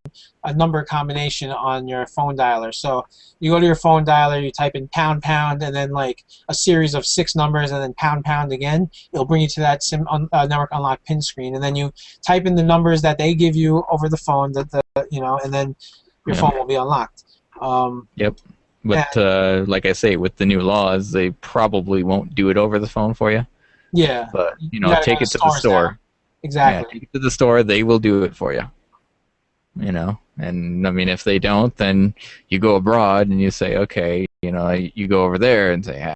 a number combination on your phone dialer. So you go to your phone dialer, you type in pound pound, and then like a series of 6 numbers, and then pound pound again. It'll bring you to that network unlock PIN screen, and then you type in the numbers that they give you over the phone. And then your phone will be unlocked. Yep. But like I say, with the new laws, they probably won't do it over the phone for you. Yeah. But You take it to the store. Now. Exactly. Yeah, take it to the store. They will do it for you. And I mean, if they don't, then you go abroad and you say, okay, you go over there and say,